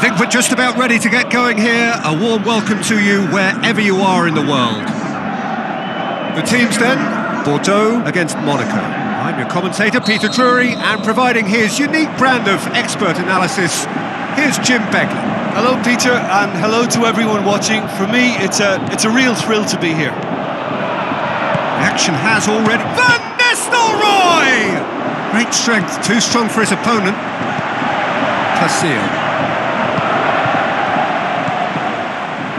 think we're just about ready to get going here. A warm welcome to you wherever you are in the world. The teams then, Bordeaux against Monaco. I'm your commentator, Peter Drury, and providing his unique brand of expert analysis, here's Jim Begley. Hello, Peter, and hello to everyone watching. For me, it's a real thrill to be here. The action has already... Van Nistelrooy! Great strength, too strong for his opponent. Placile.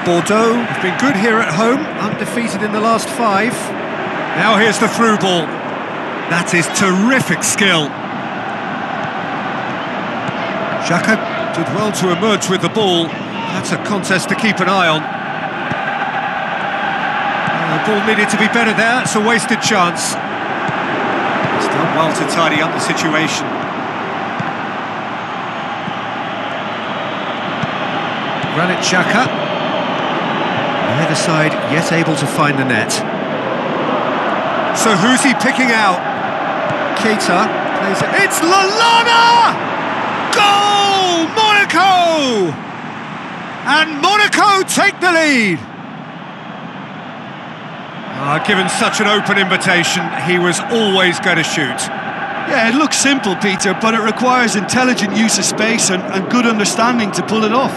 Bordeaux have been good here at home, undefeated in the last 5. Now here's the through ball. That is terrific skill. Xhaka did well to emerge with the ball. That's a contest to keep an eye on. The ball needed to be better there, it's a wasted chance. He's done well to tidy up the situation. Granit Xhaka. Either side yet able to find the net. So who's he picking out? Keita plays it. It's Lallana! Goal! Monaco! And Monaco take the lead. Given such an open invitation, he was always going to shoot. Yeah, it looks simple, Peter, but it requires intelligent use of space and good understanding to pull it off.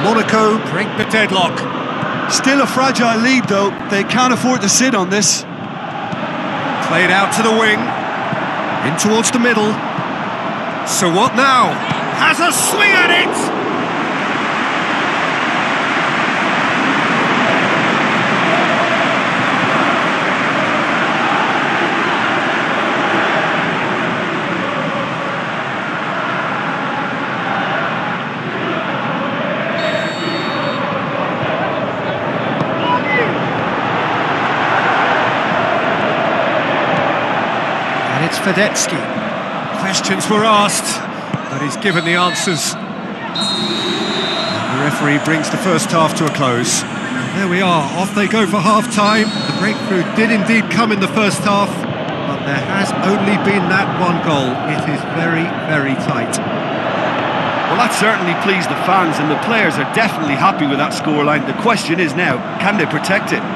Monaco break the deadlock. Still a fragile lead, though. They can't afford to sit on this. Played out to the wing. In towards the middle. So what now? Has a swing at it! It's Fedetsky. Questions were asked, but he's given the answers. The referee brings the first half to a close. There we are, off they go for half-time. The breakthrough did indeed come in the first half, but there has only been that one goal. It is very, very tight. Well, that certainly pleased the fans, and the players are definitely happy with that scoreline. The question is now, can they protect it?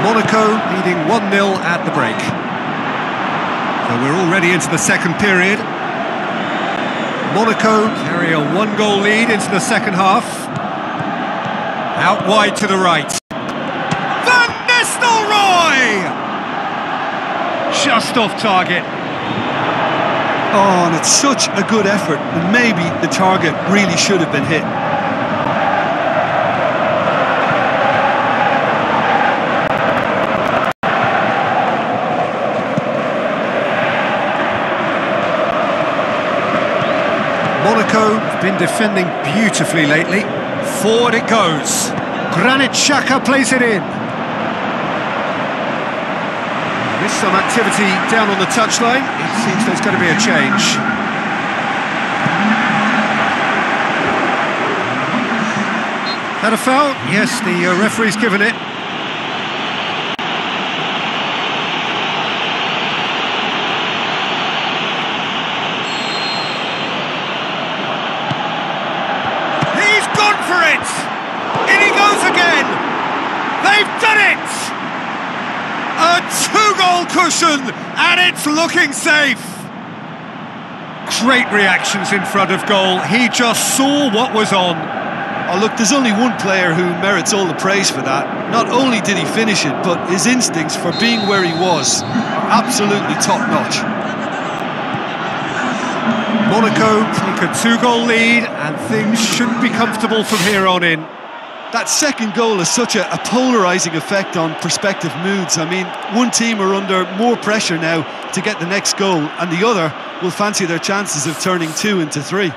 Monaco leading 1-0 at the break. So we're already into the second period. Monaco carry a 1-goal lead into the second half. Out wide to the right. Van Nistelrooy! Just off target. Oh, and it's such a good effort, and maybe the target really should have been hit. Monaco have been defending beautifully lately. Forward it goes. Granit Xhaka plays it in. There's some activity down on the touchline. It seems there's going to be a change. That a foul? Yes, the referee's given it. In he goes again! They've done it! A 2-goal cushion, and it's looking safe! Great reactions in front of goal. He just saw what was on. Oh, look, there's only one player who merits all the praise for that. Not only did he finish it, but his instincts for being where he was are absolutely top-notch. Monaco take a 2-goal lead, and things should be comfortable from here on in. That second goal has such a polarising effect on prospective moods. I mean, one team are under more pressure now to get the next goal, and the other will fancy their chances of turning 2 into 3.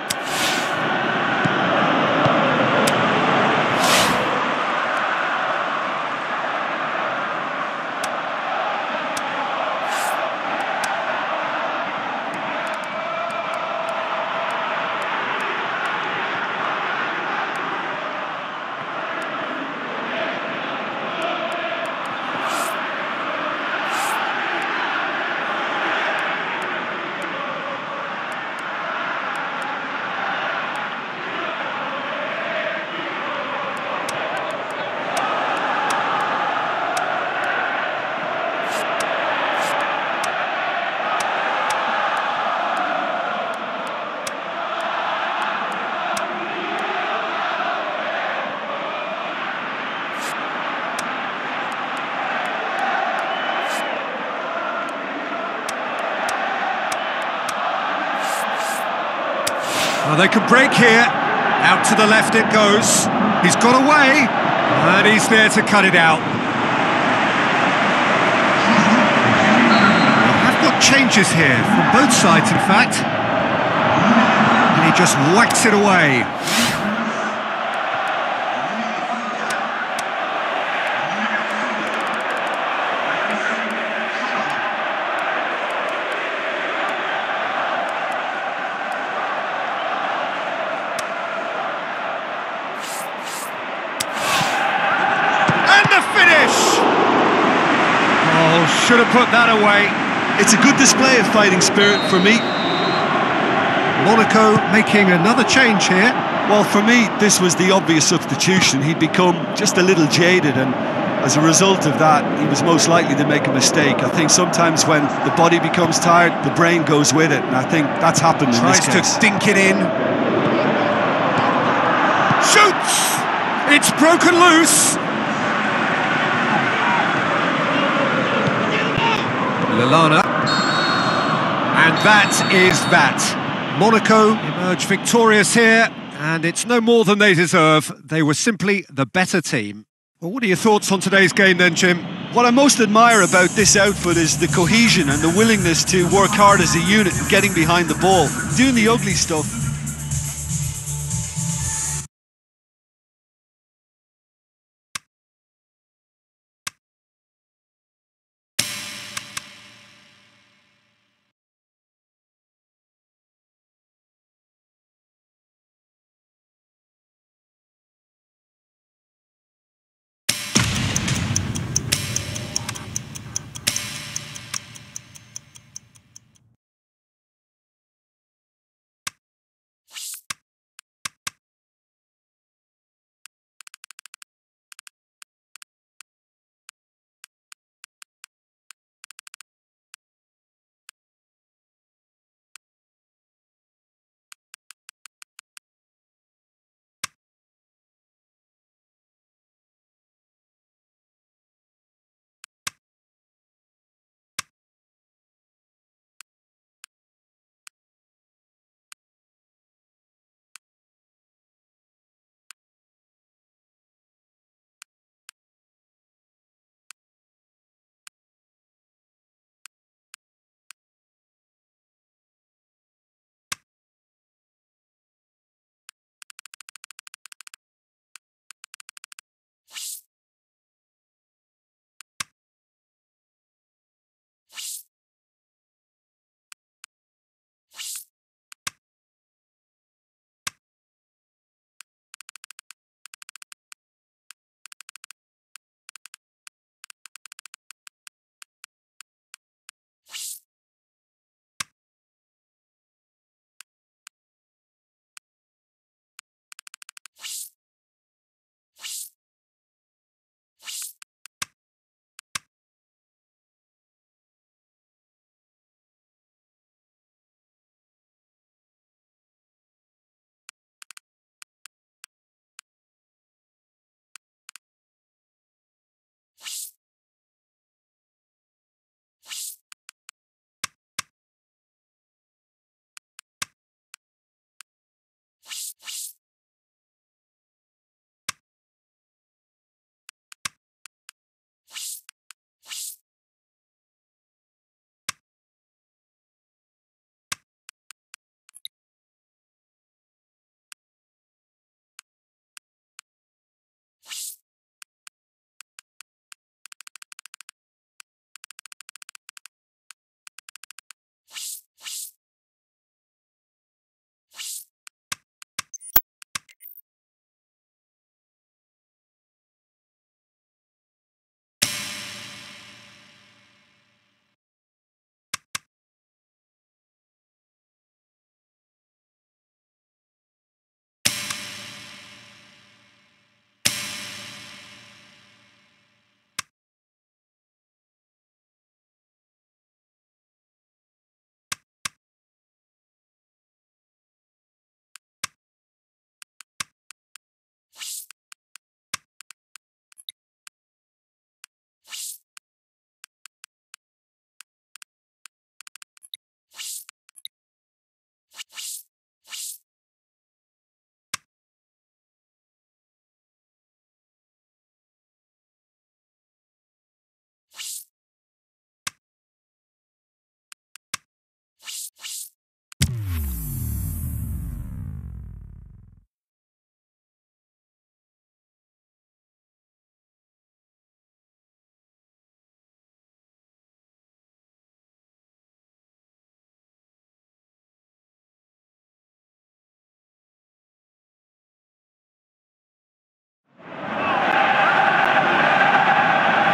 Well, they can break here. Out to the left it goes. He's got away, and he's there to cut it out. I've got changes here, from both sides in fact. And he just whacks it away. Oh, should have put that away. It's a good display of fighting spirit for me. Monaco making another change here. Well, for me, this was the obvious substitution. He'd become just a little jaded, and as a result of that, he was most likely to make a mistake. I think sometimes when the body becomes tired, the brain goes with it, and I think that's happened in this case. Tries to dink it in. Shoots! It's broken loose. Lallana. And that is that. Monaco emerge victorious here, and it's no more than they deserve. They were simply the better team. Well, what are your thoughts on today's game then, Jim? What I most admire about this outfit is the cohesion and the willingness to work hard as a unit and getting behind the ball, doing the ugly stuff.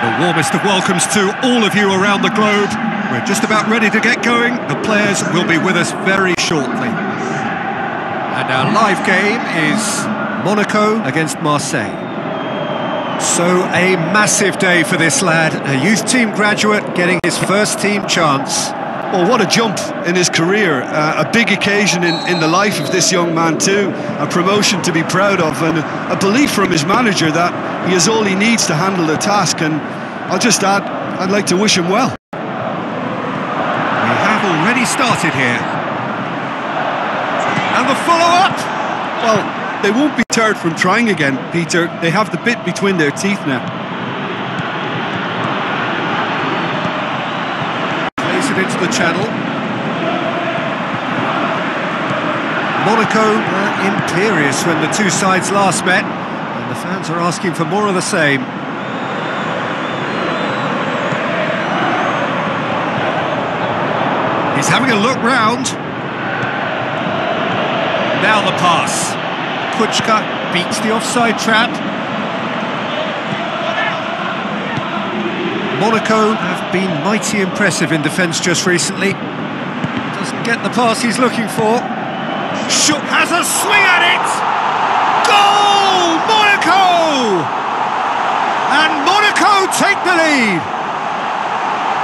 The warmest of welcomes to all of you around the globe. We're just about ready to get going. The players will be with us very shortly. And our live game is Monaco against Marseille. So a massive day for this lad, a youth team graduate getting his first team chance. Well, what a jump in his career, a big occasion in the life of this young man too, a promotion to be proud of, and a belief from his manager that he has all he needs to handle the task. And I'll just add, I'd like to wish him well. We have already started here. And the follow-up! Well, they won't be deterred from trying again, Peter. They have the bit between their teeth now. Plays it into the channel. Monaco were imperious when the two sides last met, and the fans are asking for more of the same. He's having a look round. Now the pass. Kuchka beats the offside trap. Monaco have been mighty impressive in defence just recently. Doesn't get the pass he's looking for. Shook has a swing at it! Goal! Monaco! And Monaco take the lead!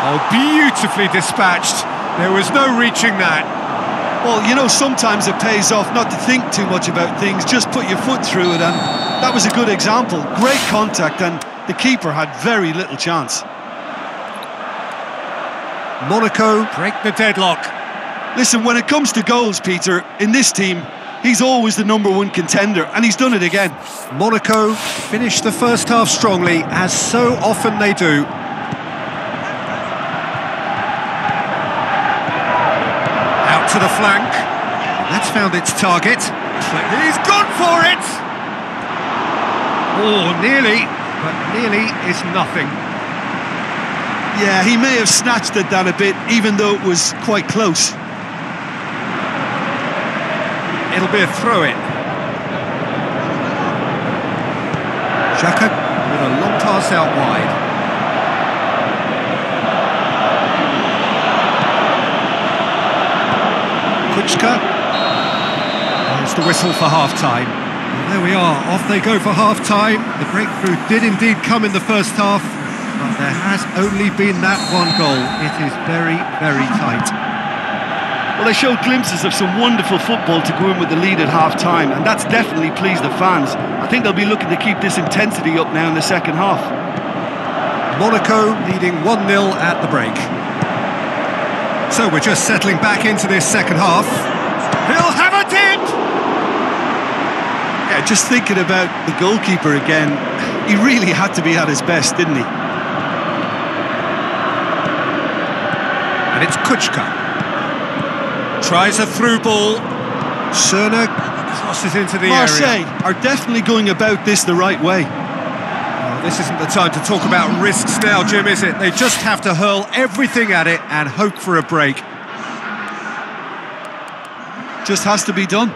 Oh, beautifully dispatched. There was no reaching that. Well, you know, sometimes it pays off not to think too much about things, just put your foot through it, and that was a good example. Great contact, and the keeper had very little chance. Monaco break the deadlock. Listen, when it comes to goals, Peter, in this team, he's always the #1 contender, and he's done it again. Monaco finished the first half strongly, as so often they do. To the flank. That's found its target. He's gone for it! Oh, nearly, but nearly is nothing. Yeah, he may have snatched at that a bit, even though it was quite close. It'll be a throw-in. Xhaka with a long pass out wide. Kuchka. There's the whistle for half-time. Well, there we are, off they go for half-time. The breakthrough did indeed come in the first half, but there has only been that one goal. It is very, very tight. Well, they showed glimpses of some wonderful football to go in with the lead at half-time, and that's definitely pleased the fans. I think they'll be looking to keep this intensity up now in the second half. Monaco leading 1-0 at the break. So we're just settling back into this second half. He'll have a dip! Yeah, just thinking about the goalkeeper again, he really had to be at his best, didn't he? And it's Kuchka. Tries a through ball. Cerner crosses into the Marseille area. are definitely going about this the right way. This isn't the time to talk about risks now, Jim, is it? They just have to hurl everything at it and hope for a break. Just has to be done.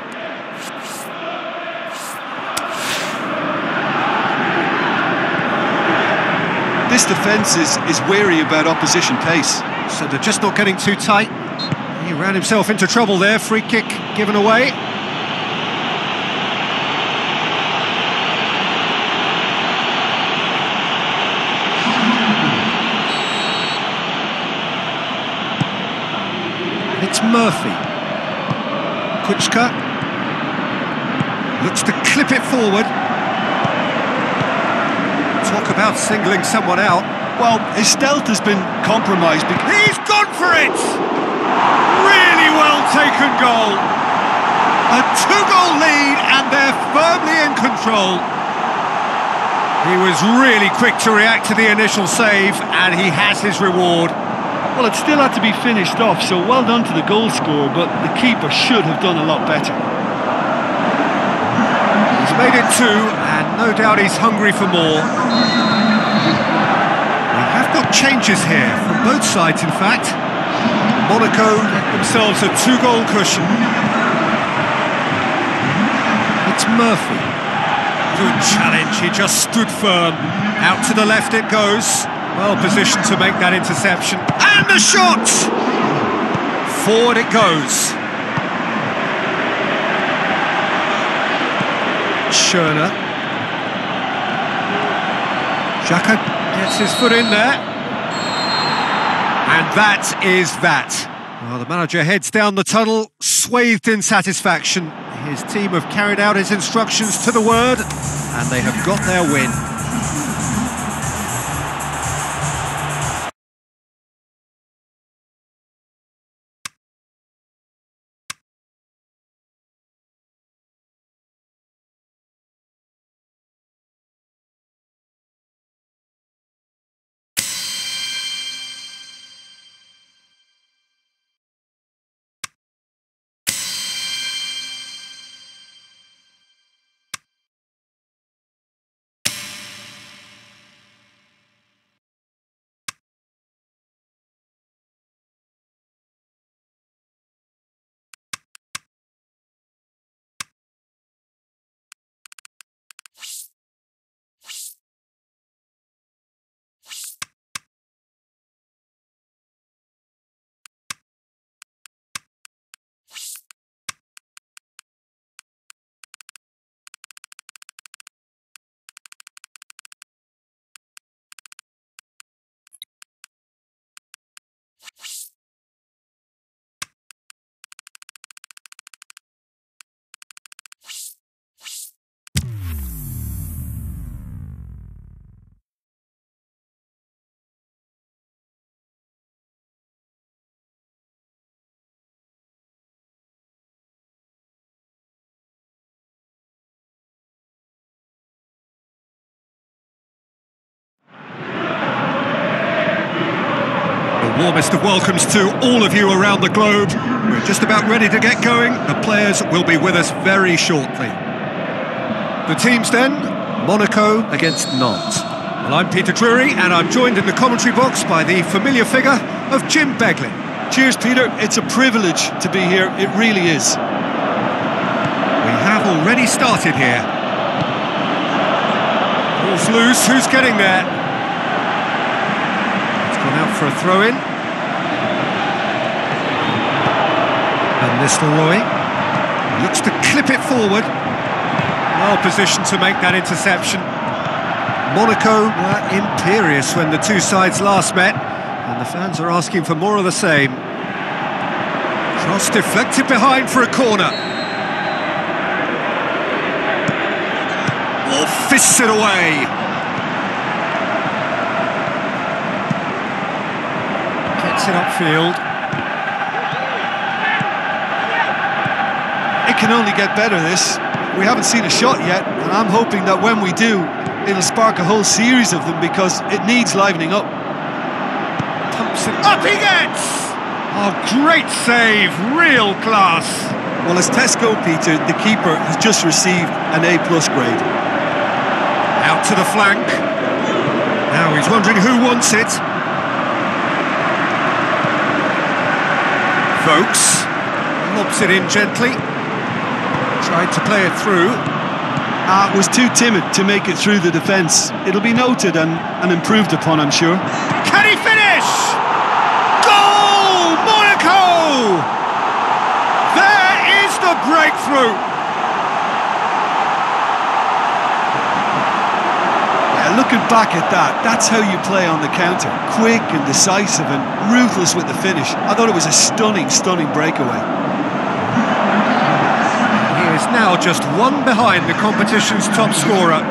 This defence is wary about opposition pace. So they're just not getting too tight. He ran himself into trouble there. Free kick given away. It's Murphy. Kuchka looks to clip it forward. Talk about singling someone out. Well, his stealth has been compromised because... He's gone for it! Really well taken goal. A 2-goal lead and they're firmly in control. He was really quick to react to the initial save and he has his reward. Well, it still had to be finished off, so well done to the goal scorer, but the keeper should have done a lot better. He's made it 2, and no doubt he's hungry for more. We have got changes here, from both sides in fact. Monaco get themselves a 2-goal cushion. It's Murphy. Good challenge, he just stood firm. Out to the left it goes. Well positioned to make that interception. And the shot! Forward it goes. Schöner. Xhaka gets his foot in there. And that is that. Well, the manager heads down the tunnel, swathed in satisfaction. His team have carried out his instructions to the word, and they have got their win. Warmest of welcomes to all of you around the globe. We're just about ready to get going. The players will be with us very shortly. The teams then, Monaco against Nantes. Well, I'm Peter Drury, and I'm joined in the commentary box by the familiar figure of Jim Begley. Cheers, Peter. It's a privilege to be here. It really is. We have already started here. Ball's loose. Who's getting there? Out for a throw-in. And Nistelrooy looks to clip it forward. Well positioned to make that interception. Monaco were imperious when the two sides last met, and the fans are asking for more of the same. Cross deflected behind for a corner. Oh, fists it away. It upfield. It can only get better, this. We haven't seen a shot yet, and I'm hoping that when we do, it'll spark a whole series of them, because it needs livening up. Pumps it up, he gets! Oh, great save, real class. Well, as Tesco, Peter, the keeper has just received an A+ grade. Out to the flank. Now he's wondering who wants it. Vokes lobs it in gently. Tried to play it through. Was too timid to make it through the defence. It'll be noted and improved upon, I'm sure. Can he finish? Goal! Monaco! There is the breakthrough. Looking back at that, that's how you play on the counter. Quick and decisive and ruthless with the finish. I thought it was a stunning, stunning breakaway. He is now just one behind the competition's top scorer.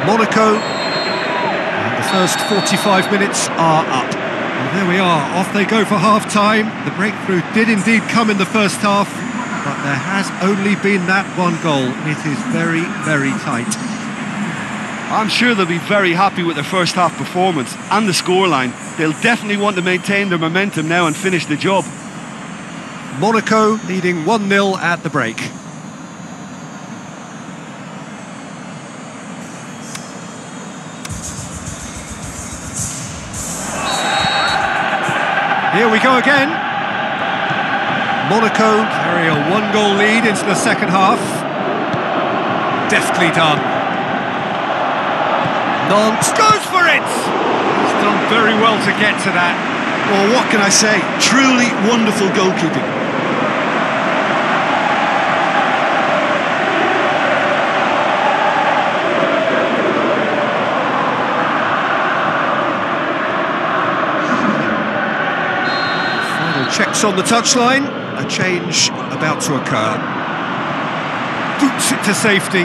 Monaco, and the first 45 minutes are up. And there we are, off they go for half-time. The breakthrough did indeed come in the first half, but there has only been that one goal. It is very, very tight. I'm sure they'll be very happy with their first half performance and the scoreline. They'll definitely want to maintain their momentum now and finish the job. Monaco leading 1-0 at the break. Here we go again. Monaco carry a one-goal lead into the second half. Deftly done. Nantes goes for it! He's done very well to get to that. Well, what can I say? Truly wonderful goalkeeping. Checks on the touchline, a change about to occur. Boots it to safety.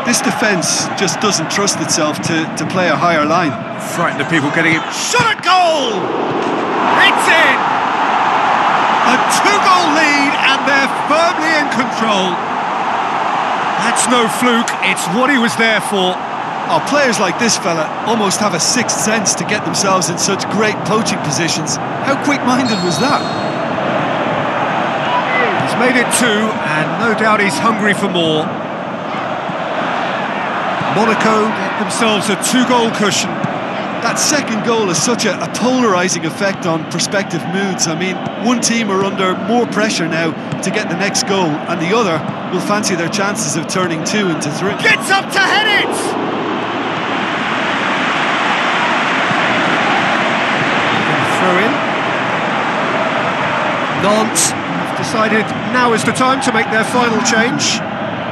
This defence just doesn't trust itself to play a higher line. Frightened of people getting it. Shot at goal! It's in! A two-goal lead and they're firmly in control. That's no fluke, it's what he was there for. Oh, players like this fella almost have a sixth sense to get themselves in such great poaching positions. How quick-minded was that? He's made it two, and no doubt he's hungry for more. Monaco get themselves a two-goal cushion. That second goal has such a polarising effect on prospective moods. I mean, one team are under more pressure now to get the next goal, and the other will fancy their chances of turning two into three. Gets up to head it! Throw in. Nantes have decided now is the time to make their final change.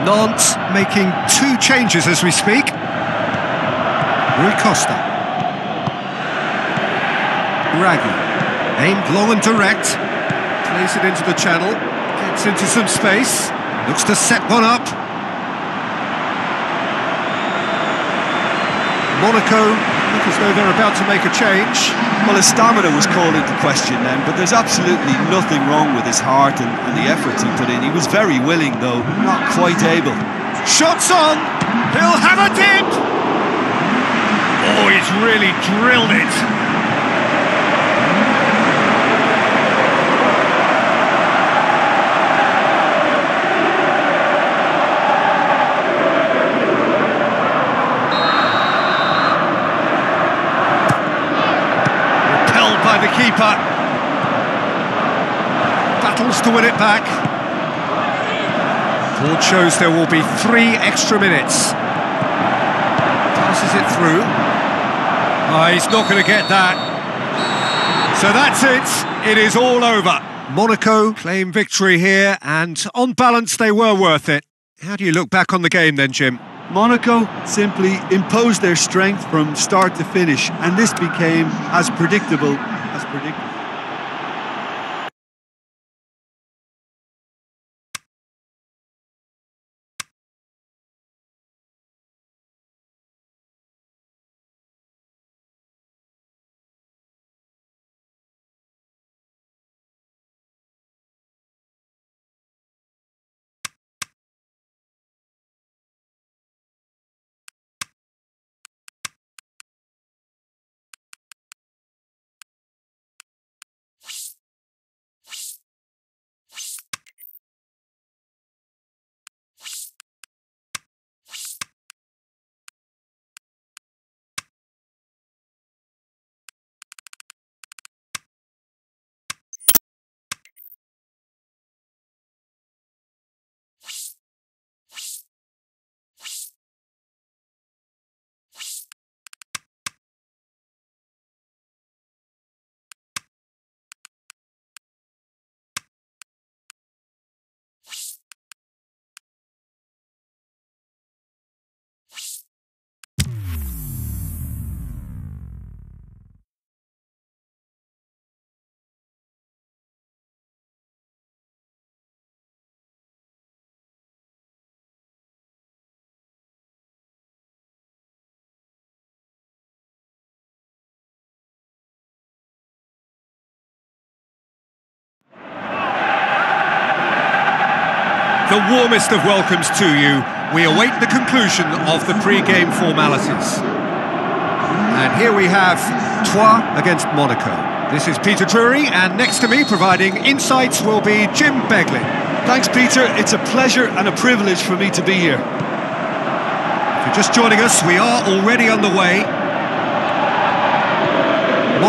Nantes making two changes as we speak. Rui Costa. Raggi, aimed long and direct. Plays it into the channel. Gets into some space. Looks to set one up. Monaco look as though they're about to make a change. Well, his stamina was called into question then, but there's absolutely nothing wrong with his heart and the efforts he put in. He was very willing, though, not quite able. Shots on! He'll have a dip! Oh, he's really drilled it! By the keeper. Battles to win it back. Board shows there will be 3 extra minutes. Passes it through. Oh, he's not going to get that. So that's it. It is all over. Monaco claim victory here, and on balance they were worth it. How do you look back on the game then, Jim? Monaco simply imposed their strength from start to finish, and this became as predictable as predictable. The warmest of welcomes to you. We await the conclusion of the pre-game formalities. And here we have Troyes against Monaco. This is Peter Drury, and next to me providing insights will be Jim Begley. Thanks, Peter. It's a pleasure and a privilege for me to be here. If you're just joining us, we are already underway.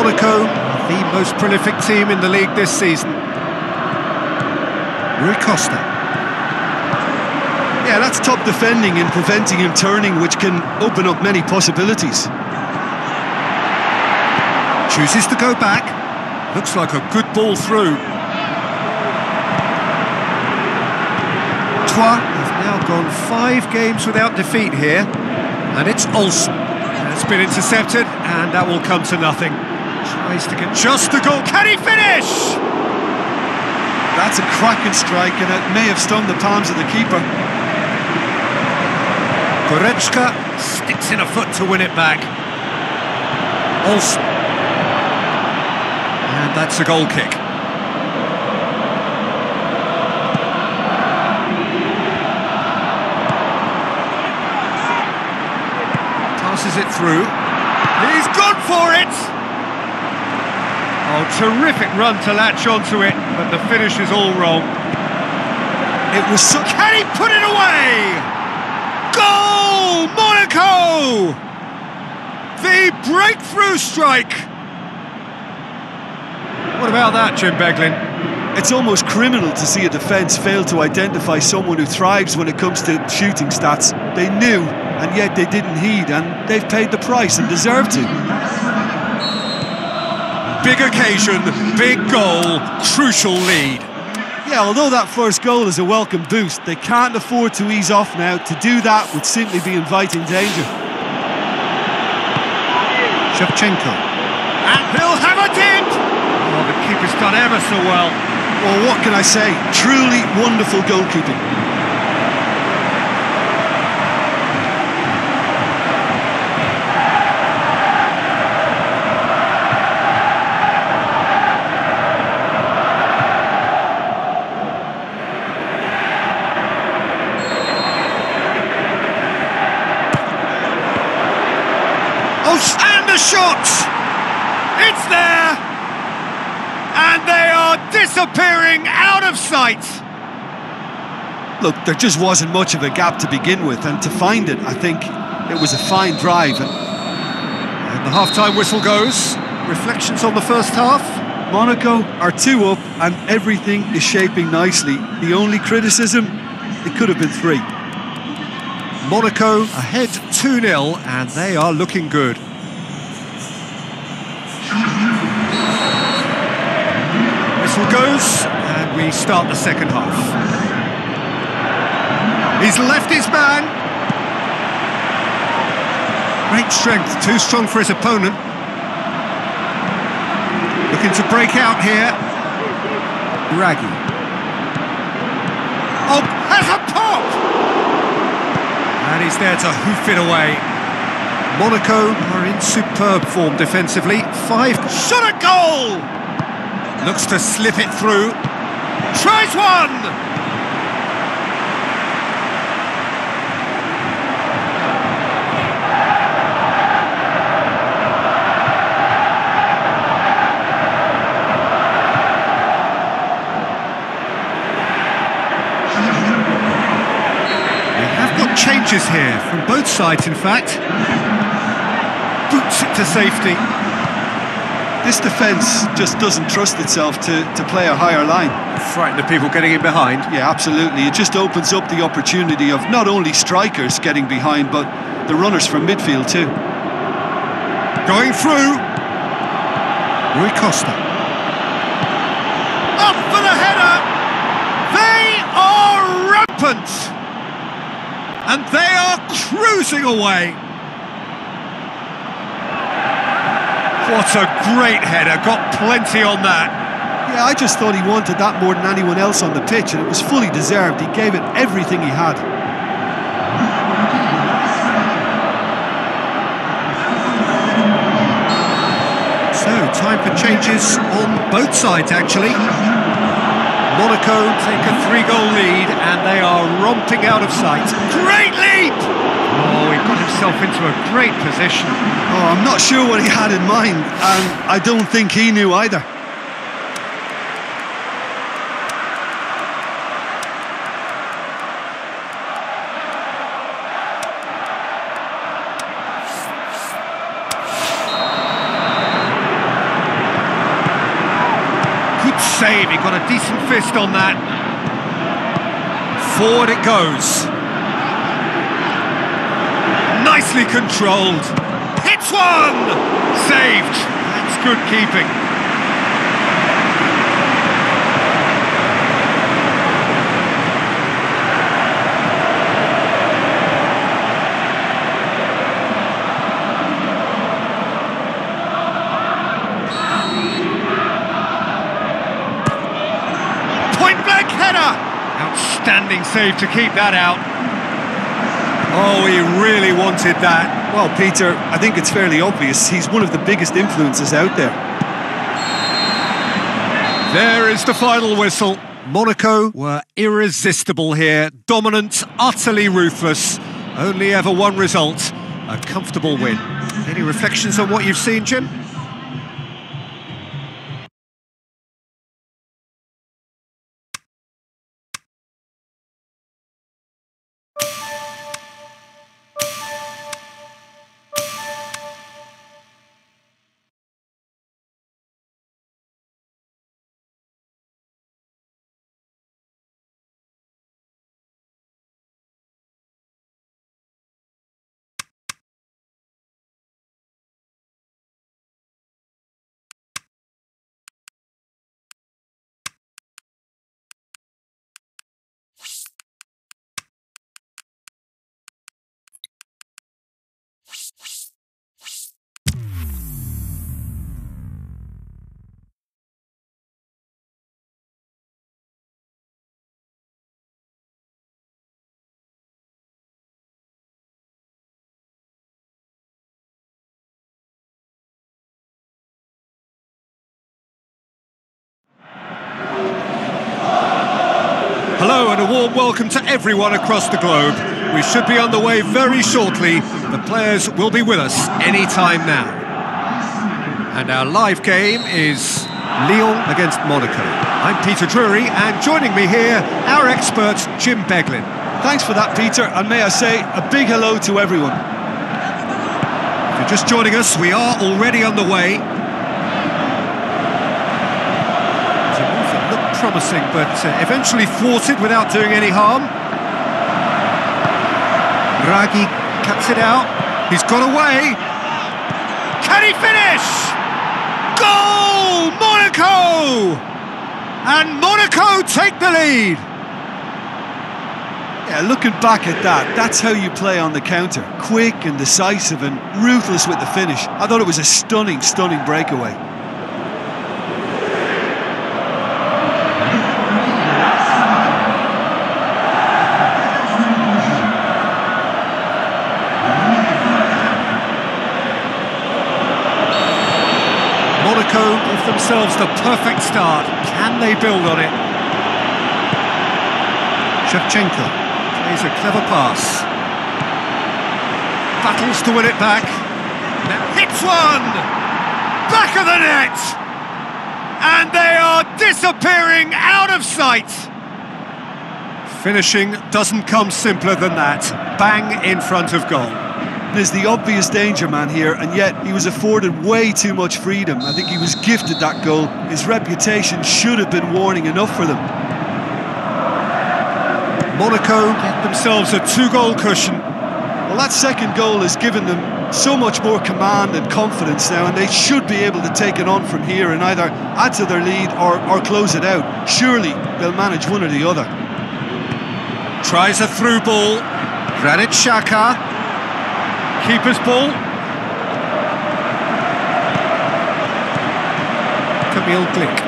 Monaco are the most prolific team in the league this season. Rui Costa. Yeah, that's top defending and preventing him turning, which can open up many possibilities. Chooses to go back. Looks like a good ball through. Troyes have now gone 5 games without defeat here. And it's Olsen. It's been intercepted, and that will come to nothing. Tries to get just the goal. Can he finish? That's a cracking strike, and it may have stung the palms of the keeper. Goretzka sticks in a foot to win it back. Olsen. And that's a goal kick. Passes it through. He's gone for it! Oh, terrific run to latch onto it, but the finish is all wrong. It was so... Can he put it away? Goal! Monaco! The breakthrough strike! What about that, Jim Beglin? It's almost criminal to see a defence fail to identify someone who thrives when it comes to shooting stats. They knew, and yet they didn't heed, and they've paid the price and deserve to. Big occasion, big goal, crucial lead. Yeah, although that first goal is a welcome boost, they can't afford to ease off now. To do that would simply be inviting danger. Shevchenko. And he'll have a dip! Oh, the keeper's done ever so well. Well, what can I say? Truly wonderful goalkeeping. And the shot! It's there! And they are disappearing out of sight! Look, there just wasn't much of a gap to begin with, and to find it, I think it was a fine drive. And the half-time whistle goes. Reflections on the first half? Monaco are 2 up, and everything is shaping nicely. The only criticism, it could have been 3. Monaco ahead 2-0, and they are looking good. Whistle goes, and we start the second half. He's left his man. Great strength, too strong for his opponent. Looking to break out here. Raggi. Oh, has a pop! And he's there to hoof it away. Monaco are in superb form defensively. 5 shot at goal! Looks to slip it through. Tries one! Changes here from both sides, in fact. Boots it to safety. This defence just doesn't trust itself to play a higher line. Frightened of people getting in behind. Yeah, absolutely. It just opens up the opportunity of not only strikers getting behind, but the runners from midfield too. Going through. Rui Costa. Up for the header. They are rampant. And they are cruising away. What a great header, got plenty on that. Yeah, I just thought he wanted that more than anyone else on the pitch, and it was fully deserved. He gave it everything he had. So, time for changes on both sides, actually. Monaco take a 3-goal lead, and they are romping out of sight. Great leap! Oh, he got himself into a great position. Oh, I'm not sure what he had in mind, and I don't think he knew either. save, he got a decent fist on that. Forward it goes. Nicely controlled. Hits one! Saved. That's good keeping. Point-blank header! Outstanding save to keep that out. Oh, he really wanted that. Well, Peter, I think it's fairly obvious he's one of the biggest influences out there. There is the final whistle. Monaco were irresistible here. Dominant, utterly ruthless. Only ever one result. A comfortable win. Any reflections on what you've seen, Jim? Hello and a warm welcome to everyone across the globe. We should be on the way very shortly. The players will be with us any time now. And our live game is Lyon against Monaco. I'm Peter Drury, and joining me here, our expert Jim Beglin. Thanks for that, Peter, and may I say a big hello to everyone. If you're just joining us, we are already on the way. Promising, but eventually thwarted without doing any harm. Draghi cuts it out. He's got away. Can he finish? Goal! Monaco! And Monaco take the lead. Yeah, looking back at that, that's how you play on the counter. Quick and decisive and ruthless with the finish. I thought it was a stunning, stunning breakaway. Monaco give themselves the perfect start. Can they build on it? Shevchenko plays a clever pass. Battles to win it back. Now hits one! Back of the net! And they are disappearing out of sight! Finishing doesn't come simpler than that. Bang in front of goal. There's the obvious danger man here, and yet he was afforded way too much freedom. I think he was gifted that goal. His reputation should have been warning enough for them. Monaco get themselves a two-goal cushion. Well, that second goal has given them so much more command and confidence now, and they should be able to take it on from here and either add to their lead or close it out. Surely they'll manage one or the other. Tries a through ball. Granit Xhaka. Keeper's ball. Camille Glick.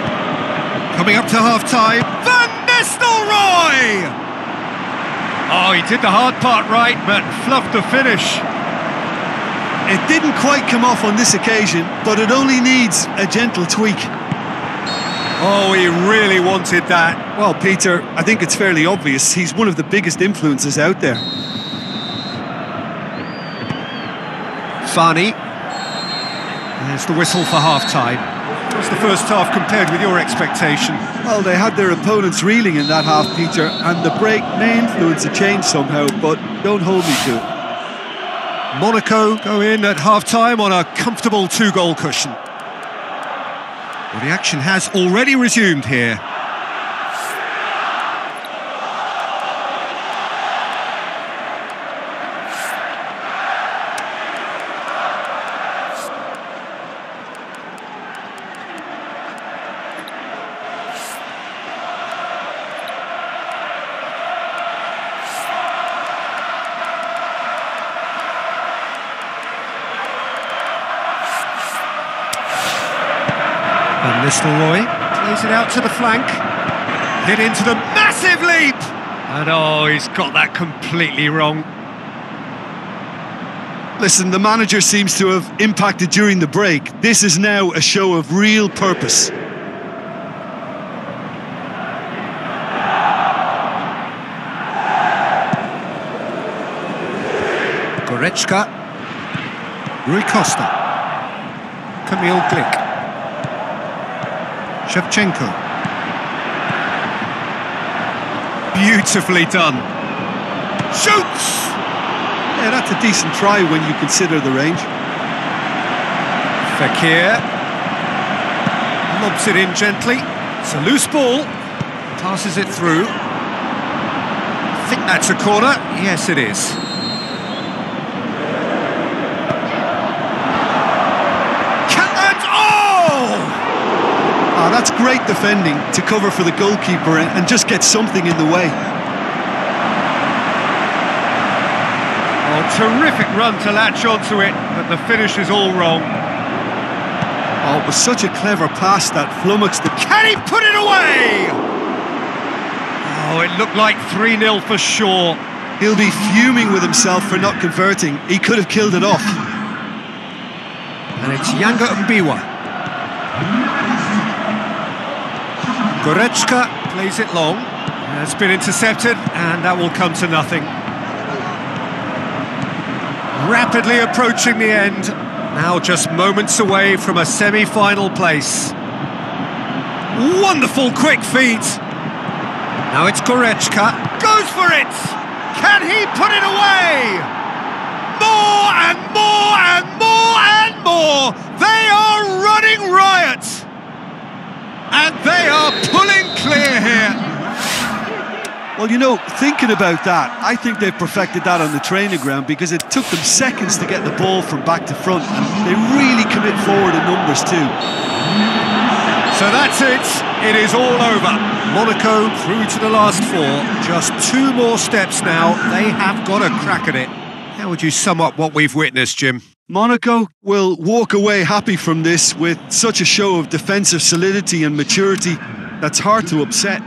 Coming up to half-time. Van Nistelrooy! Oh, he did the hard part right, but fluffed the finish. It didn't quite come off on this occasion, but it only needs a gentle tweak. Oh, he really wanted that. Well, Peter, I think it's fairly obvious he's one of the biggest influences out there. Fani. There's the whistle for half-time. What's the first half compared with your expectation? Well, they had their opponents reeling in that half, Peter, and the break may influence a change somehow, but don't hold me to it. Monaco go in at half-time on a comfortable two-goal cushion. Well, the action has already resumed here. Van Nistelrooy plays it out to the flank. Hit into the massive leap! And oh, he's got that completely wrong. Listen, the manager seems to have impacted during the break. This is now a show of real purpose. Goretzka. Rui Costa. Kamil Glik. Shevchenko. Beautifully done. Shoots! Yeah, that's a decent try when you consider the range. Fekir. Lobs it in gently. It's a loose ball. Passes it through. I think that's a corner. Yes, it is. That's great defending to cover for the goalkeeper and just get something in the way. Oh, terrific run to latch onto it, but the finish is all wrong. Oh, it was such a clever pass that flummoxed the... Can he put it away? Oh, it looked like 3-0 for sure. He'll be fuming with himself for not converting. He could have killed it off. And it's Yanga Mbiwa. Goretzka plays it long. It's been intercepted, and that will come to nothing. Rapidly approaching the end. Now just moments away from a semi-final place. Wonderful quick feet. Now it's Goretzka. Goes for it! Can he put it away? More and more and more and more! They are running riot! And they are pulling clear here. Well, you know, thinking about that, I think they've perfected that on the training ground because it took them seconds to get the ball from back to front, and they really commit forward in numbers too. So that's it. It is all over. Monaco through to the last four. Just 2 more steps now. They have got a crack at it. How would you sum up what we've witnessed, Jim? Monaco will walk away happy from this with such a show of defensive solidity and maturity that's hard to upset.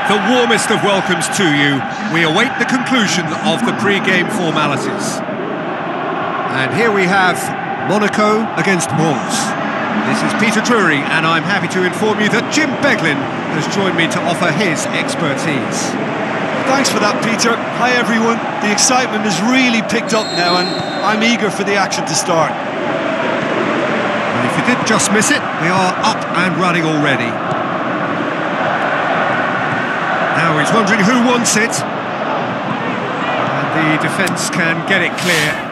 The warmest of welcomes to you. We await the conclusion of the pre-game formalities. And here we have Monaco against Mons. This is Peter Drury, and I'm happy to inform you that Jim Beglin has joined me to offer his expertise. Thanks for that, Peter. Hi, everyone. The excitement has really picked up now, and I'm eager for the action to start. And if you did just miss it, we are up and running already. He's wondering who wants it. And the defence can get it clear.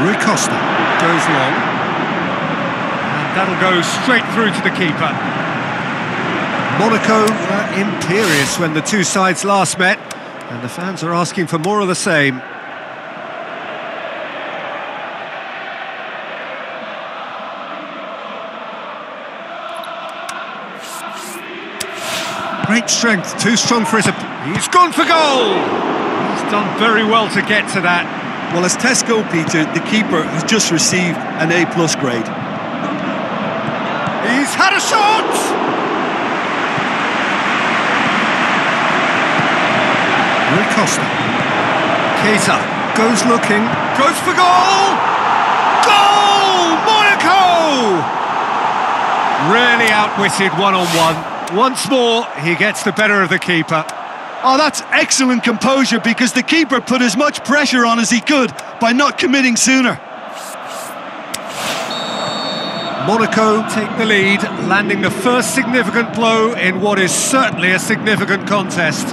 Rui Costa goes long, and that'll go straight through to the keeper. Monaco were imperious when the two sides last met, and the fans are asking for more of the same. Great strength, too strong for his... He's gone for goal! He's done very well to get to that. Well, as tests go, Peter, the keeper has just received an A+ grade. He's had a shot! Rui Costa. Keita goes looking, goes for goal! Goal! Monaco! Really outwitted one-on-one. Once more, he gets the better of the keeper. Oh, that's excellent composure, because the keeper put as much pressure on as he could by not committing sooner. Monaco take the lead, landing the first significant blow in what is certainly a significant contest.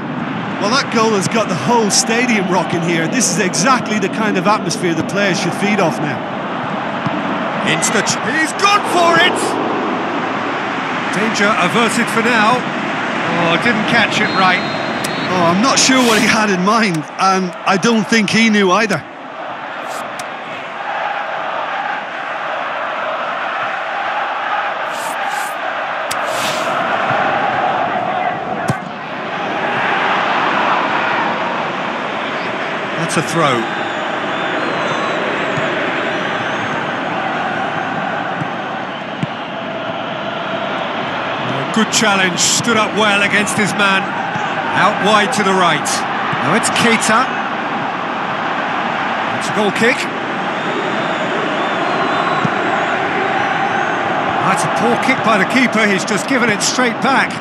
Well, that goal has got the whole stadium rocking here. This is exactly the kind of atmosphere the players should feed off now. He's gone for it! Danger averted for now. Oh, didn't catch it right. Oh, I'm not sure what he had in mind, and I don't think he knew either. That's a throw. Good challenge, stood up well against his man. Out wide to the right. Now it's Keita. It's a goal kick. That's a poor kick by the keeper, he's just given it straight back.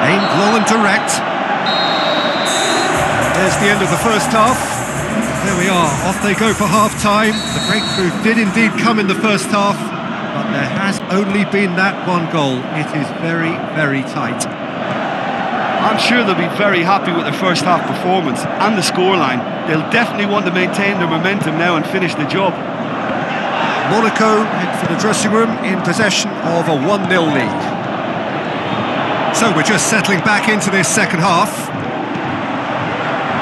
Aimed low and direct. There's the end of the first half. There we are, off they go for half-time. The breakthrough did indeed come in the first half, but there has only been that one goal. It is very, very tight. I'm sure they'll be very happy with their first half performance and the scoreline. They'll definitely want to maintain their momentum now and finish the job. Monaco head for the dressing room in possession of a 1-0 lead. So we're just settling back into this second half.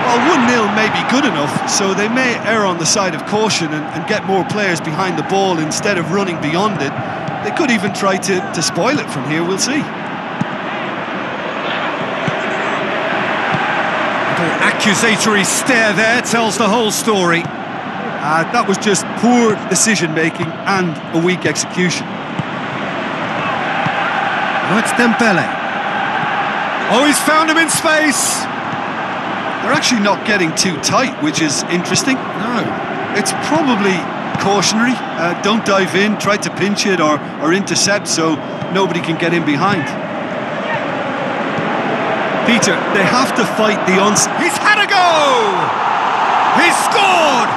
Well, 1-0 may be good enough, so they may err on the side of caution and get more players behind the ball instead of running beyond it. They could even try to spoil it from here, we'll see. Little accusatory stare there tells the whole story. That was just poor decision-making and a weak execution. Now it's Dembele. Oh, he's found him in space! They're actually not getting too tight, which is interesting. No. It's probably cautionary. Don't dive in, try to pinch it or intercept so nobody can get in behind. Peter, they have to fight the onslaught. He's had a go! He's scored!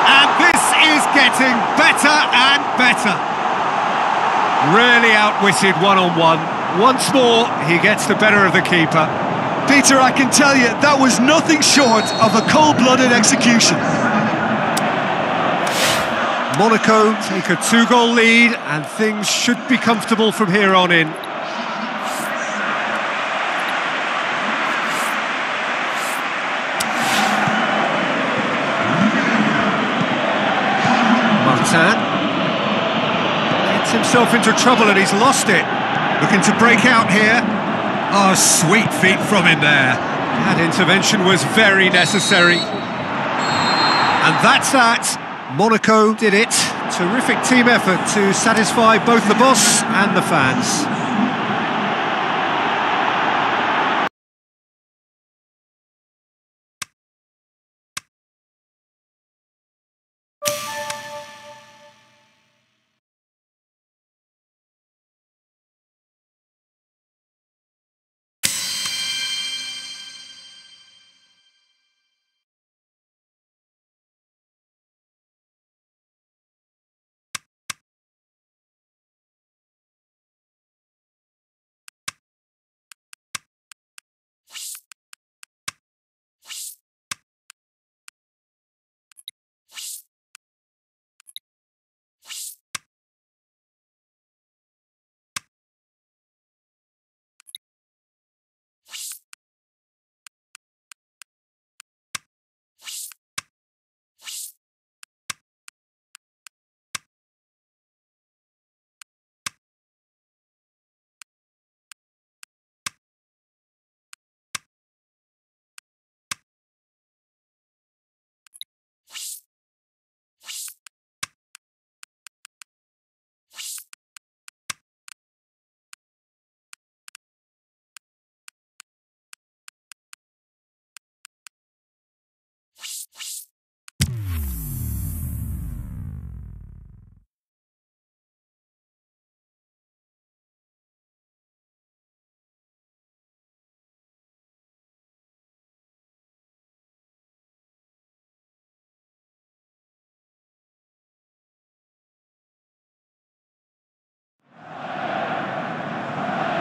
And this is getting better and better. Really outwitted one-on-one. Once more, he gets the better of the keeper. Peter, I can tell you, that was nothing short of a cold-blooded execution. Monaco take a 2-goal lead, and things should be comfortable from here on in. Martin gets himself into trouble and he's lost it. Looking to break out here. Oh, sweet feet from him there. That intervention was very necessary. And that's that. Monaco did it. Terrific team effort to satisfy both the boss and the fans.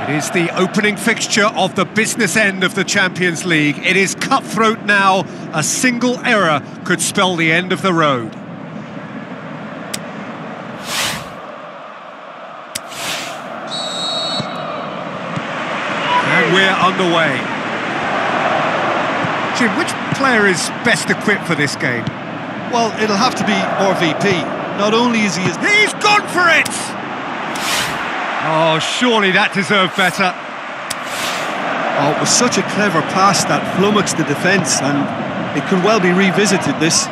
It is the opening fixture of the business end of the Champions League. It is cutthroat now. A single error could spell the end of the road. And we're underway. Jim, which player is best equipped for this game? Well, it'll have to be RVP. Not only is he... He's gone for it! Oh, surely that deserved better. Oh, it was such a clever pass that flummoxed the defence, and it could well be revisited, this.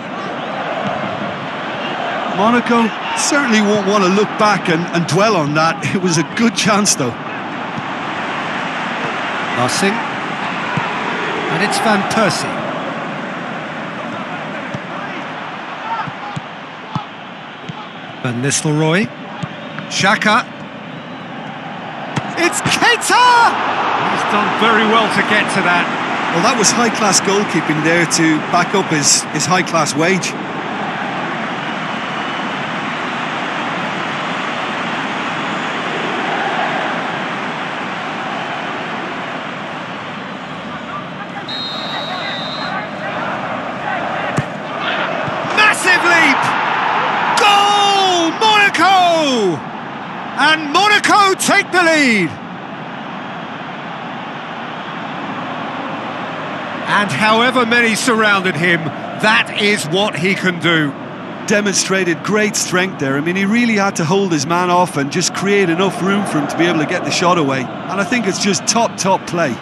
Monaco certainly won't want to look back and dwell on that. It was a good chance, though. Passing. And it's Van Persie. Van Nistelrooy. Xhaka. It's Keita! He's done very well to get to that. Well, that was high-class goalkeeping there to back up his high-class wage. Massive leap! Goal! Monaco! And Monaco take the lead. And however many surrounded him, that is what he can do. Demonstrated great strength there. I mean, he really had to hold his man off and just create enough room for him to be able to get the shot away. And I think it's just top play.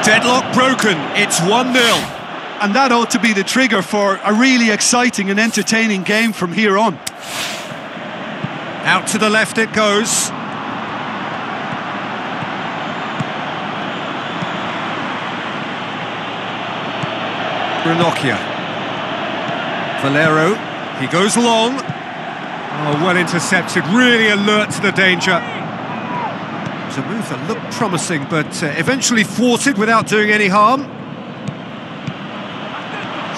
Deadlock broken, it's 1-0. And that ought to be the trigger for a really exciting and entertaining game from here on. Out to the left it goes. Ranocchia. Valero, he goes long. Oh, well intercepted, really alert to the danger. It was a move that looked promising, but eventually thwarted without doing any harm.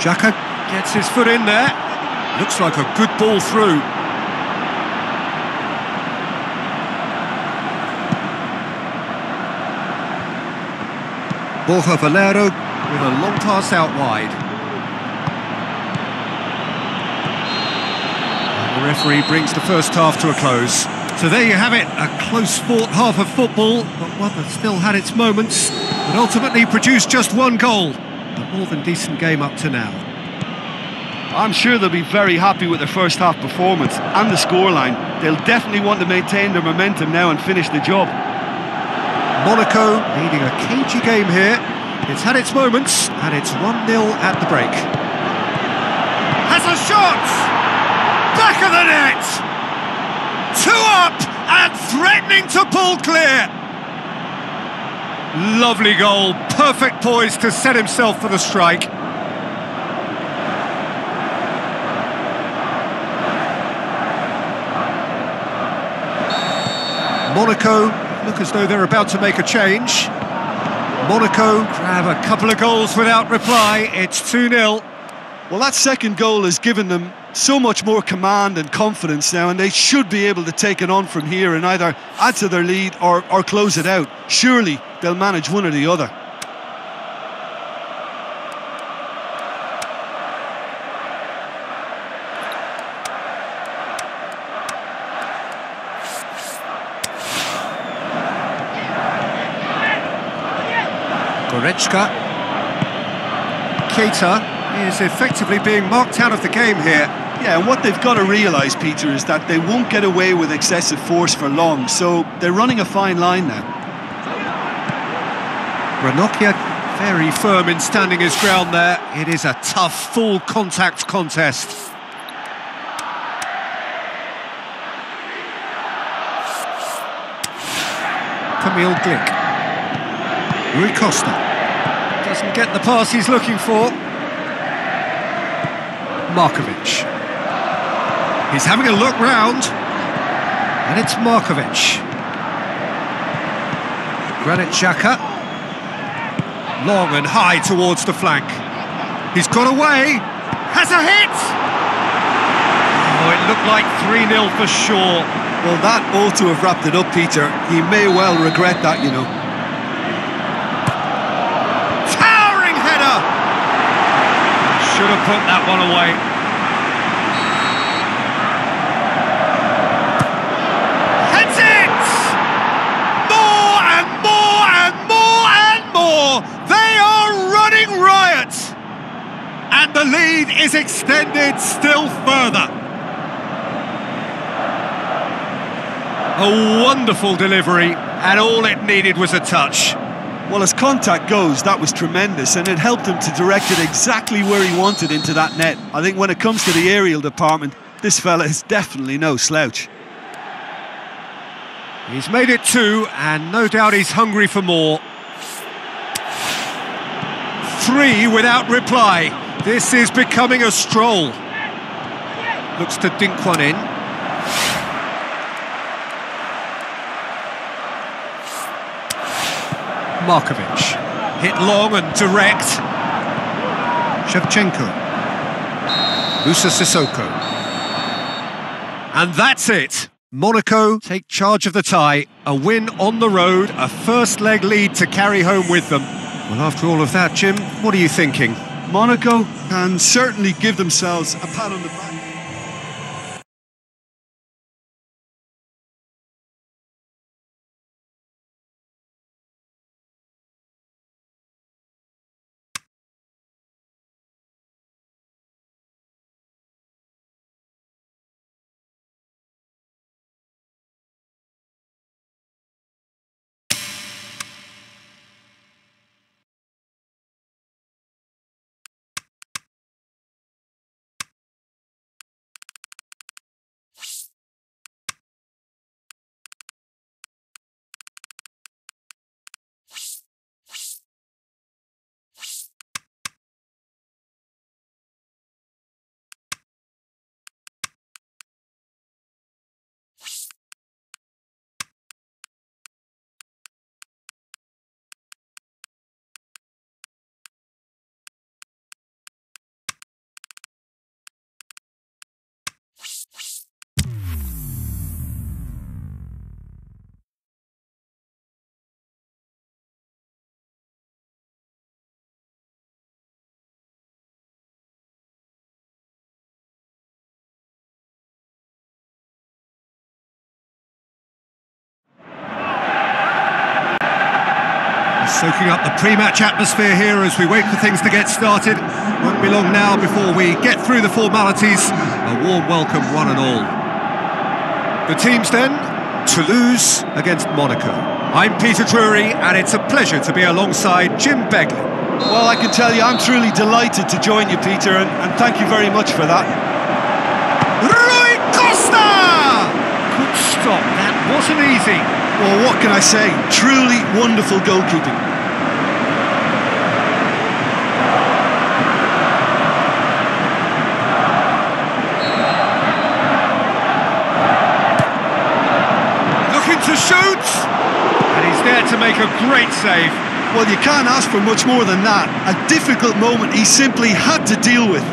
Xhaka gets his foot in there. Looks like a good ball through. Borja Valero with a long pass out wide. And the referee brings the first half to a close. So there you have it, a close-fought half of football, but one that still had its moments, but ultimately produced just one goal. A more than decent game up to now. I'm sure they'll be very happy with their first half performance and the scoreline. They'll definitely want to maintain their momentum now and finish the job. Monaco leading a cagey game here. It's had its moments, and it's 1-0 at the break. Has a shot! Back of the net! 2 up and threatening to pull clear. Lovely goal, perfect poise to set himself for the strike. Monaco look as though they're about to make a change. Monaco grab a couple of goals without reply. It's 2-0. Well, that second goal has given them so much more command and confidence now, and they should be able to take it on from here and either add to their lead or close it out. Surely they'll manage one or the other. Goretzka. Keita is effectively being marked out of the game here. Yeah, and what they've got to realise, Peter, is that they won't get away with excessive force for long, so they're running a fine line now. Ranocchia very firm in standing his ground there. It is a tough, full-contact contest. Camille Glick. Rui Costa. Doesn't get the pass he's looking for. Markovic. He's having a look round. And it's Markovic. Granit Xhaka. Long and high towards the flank. He's got away. Has a hit! Oh, it looked like 3-0 for sure. Well, that ought to have wrapped it up, Peter. He may well regret that, you know. Towering header! Should have put that one away. Heads it! More and more and more and more! They are running riot! And the lead is extended still further. A wonderful delivery, and all it needed was a touch. Well, as contact goes, that was tremendous, and it helped him to direct it exactly where he wanted into that net. I think when it comes to the aerial department, this fella is definitely no slouch. He's made it 2, and no doubt he's hungry for more. 3 without reply. This is becoming a stroll. Looks to dink one in. Markovic, hit long and direct. Shevchenko, Musa Sissoko. And that's it. Monaco take charge of the tie. A win on the road, a first leg lead to carry home with them. Well, after all of that, Jim, what are you thinking? Monaco can certainly give themselves a pat on the back. Soaking up the pre-match atmosphere here as we wait for things to get started. Won't be long now before we get through the formalities. A warm welcome, one and all. The teams then, Toulouse against Monaco. I'm Peter Drury, and it's a pleasure to be alongside Jim Begley. Well, I can tell you, I'm truly delighted to join you, Peter, and thank you very much for that. Rui Costa! Good stop, that wasn't easy. Well, what can I say? Truly wonderful goalkeeping. To shoot, and he's there to make a great save. Well, you can't ask for much more than that. A difficult moment he simply had to deal with.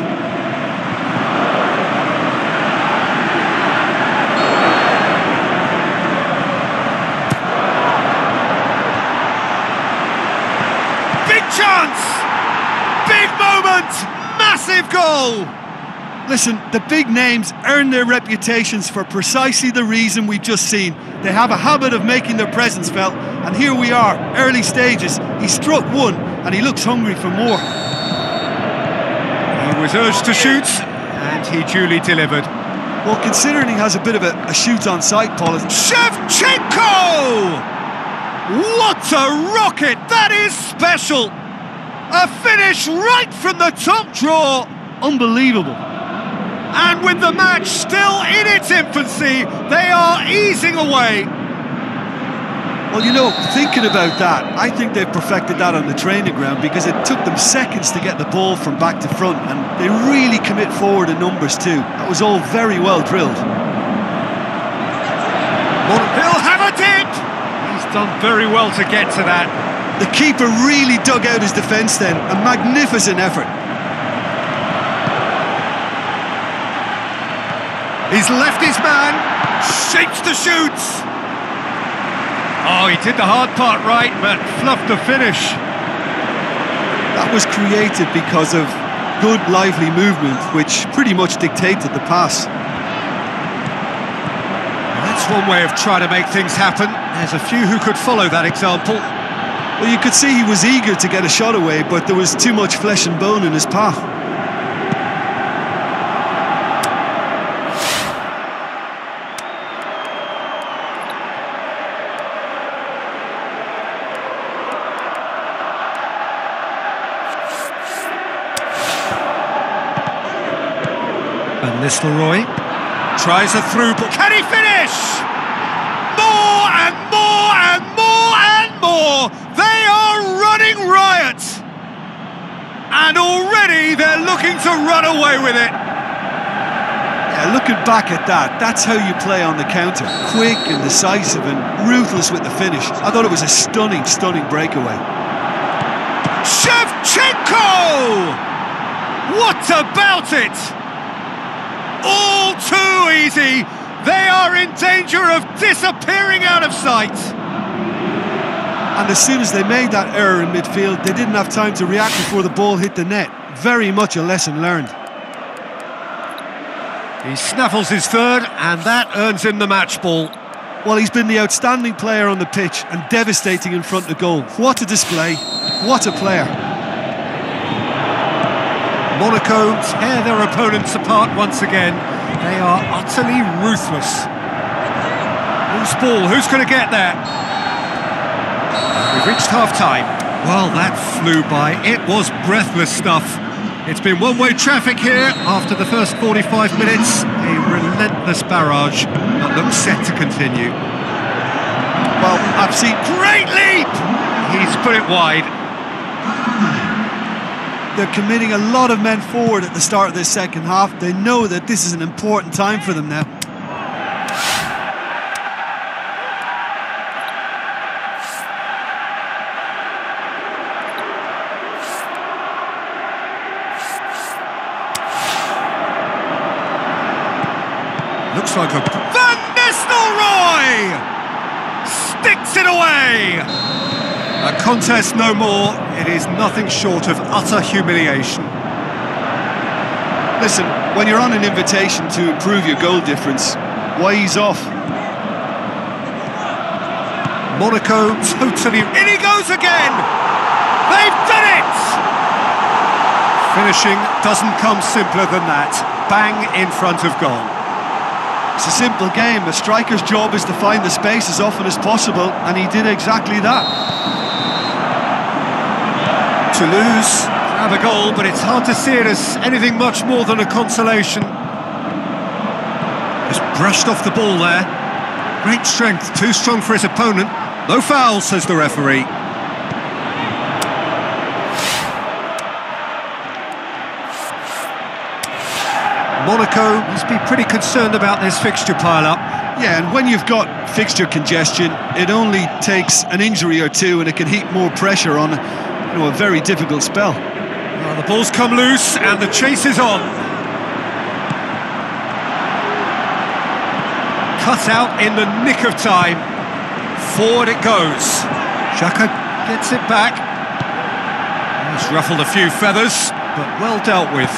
Big chance, big moment, massive goal. Listen, the big names earn their reputations for precisely the reason we've just seen. They have a habit of making their presence felt, and here we are, early stages. He struck one, and he looks hungry for more. He was urged to shoot, and he duly delivered. Well, considering he has a bit of a shoot on sight, Paul. Shevchenko! What a rocket! That is special! A finish right from the top drawer! Unbelievable. And with the match still in its infancy, they are easing away. Well, you know, thinking about that, I think they've perfected that on the training ground because it took them seconds to get the ball from back to front, and they really commit forward in numbers too. That was all very well drilled. He'll have a dip! He's done very well to get to that. The keeper really dug out his defence then. A magnificent effort. He's left his man, shapes the shoots. Oh, he did the hard part right, but fluffed the finish. That was created because of good, lively movement, which pretty much dictated the pass. That's one way of trying to make things happen. There's a few who could follow that example. Well, you could see he was eager to get a shot away, but there was too much flesh and bone in his path. And Nistelrooy tries a through ball. Can he finish? More and more and more and more. They are running riot. And already they're looking to run away with it. Yeah, looking back at that, that's how you play on the counter. Quick and decisive and ruthless with the finish. I thought it was a stunning, stunning breakaway. Shevchenko! What about it? All too easy. They are in danger of disappearing out of sight. And as soon as they made that error in midfield, they didn't have time to react before the ball hit the net. Very much a lesson learned. He snaffles his third, and that earns him the match ball. Well, he's been the outstanding player on the pitch and devastating in front of goal. What a display. What a player. Monaco tear their opponents apart once again. They are utterly ruthless. Loose ball, who's going to get there? We've reached half-time. Well, that flew by. It was breathless stuff. It's been one-way traffic here after the first 45 minutes. A relentless barrage that looks set to continue. Well, I've seen... Great leap! He's put it wide. They're committing a lot of men forward at the start of this second half. They know that this is an important time for them now. Looks like a... Van Nistelrooy! Sticks it away! A contest no more. It is nothing short of utter humiliation. Listen, when you're on an invitation to improve your goal difference, why ease off? Monaco totally... In he goes again! They've done it! Finishing doesn't come simpler than that. Bang in front of goal. It's a simple game. A striker's job is to find the space as often as possible, and he did exactly that. Toulouse grab a goal, but it's hard to see it as anything much more than a consolation. Just brushed off the ball there. Great strength, too strong for his opponent. No foul, says the referee. Monaco must be pretty concerned about this fixture pile-up. Yeah, and when you've got fixture congestion, it only takes an injury or two and it can heap more pressure on a very difficult spell. Well, the ball's come loose and the chase is on. Cut out in the nick of time. Forward it goes. Xhaka gets it back. He's ruffled a few feathers, but well dealt with.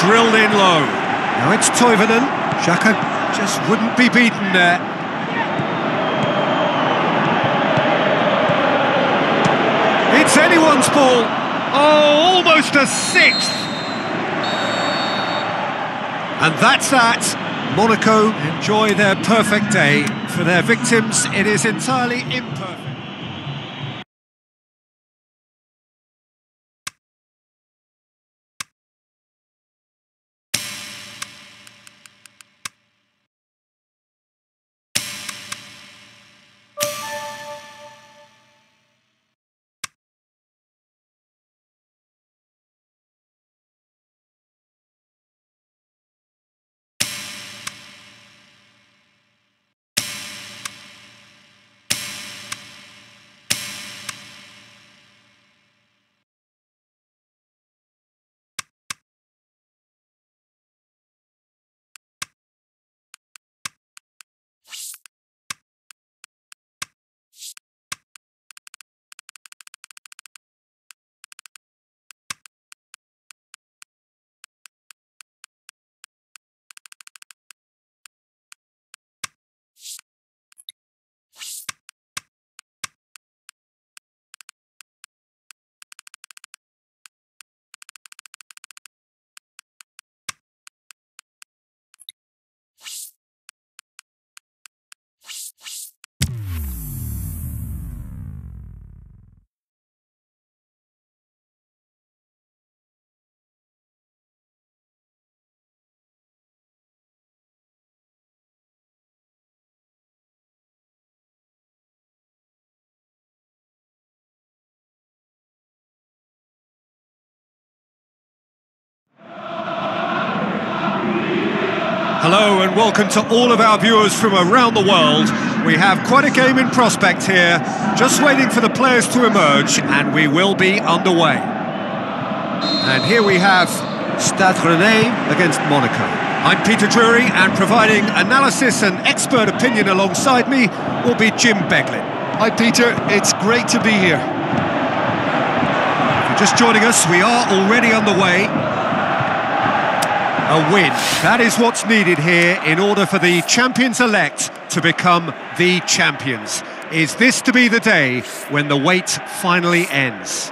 Drilled in low. Now it's Toivonen. Xhaka just wouldn't be beaten there. It's anyone's ball. Oh, almost a sixth. And that's that. Monaco enjoy their perfect day. For their victims, it is entirely imperfect. Hello and welcome to all of our viewers from around the world. We have quite a game in prospect here, just waiting for the players to emerge, and we will be underway. And here we have Stade Rennais against Monaco. I'm Peter Drury, and providing analysis and expert opinion alongside me will be Jim Beglin. Hi Peter, it's great to be here. If you're just joining us, we are already underway. A win, that is what's needed here in order for the champions-elect to become the champions. Is this to be the day when the wait finally ends?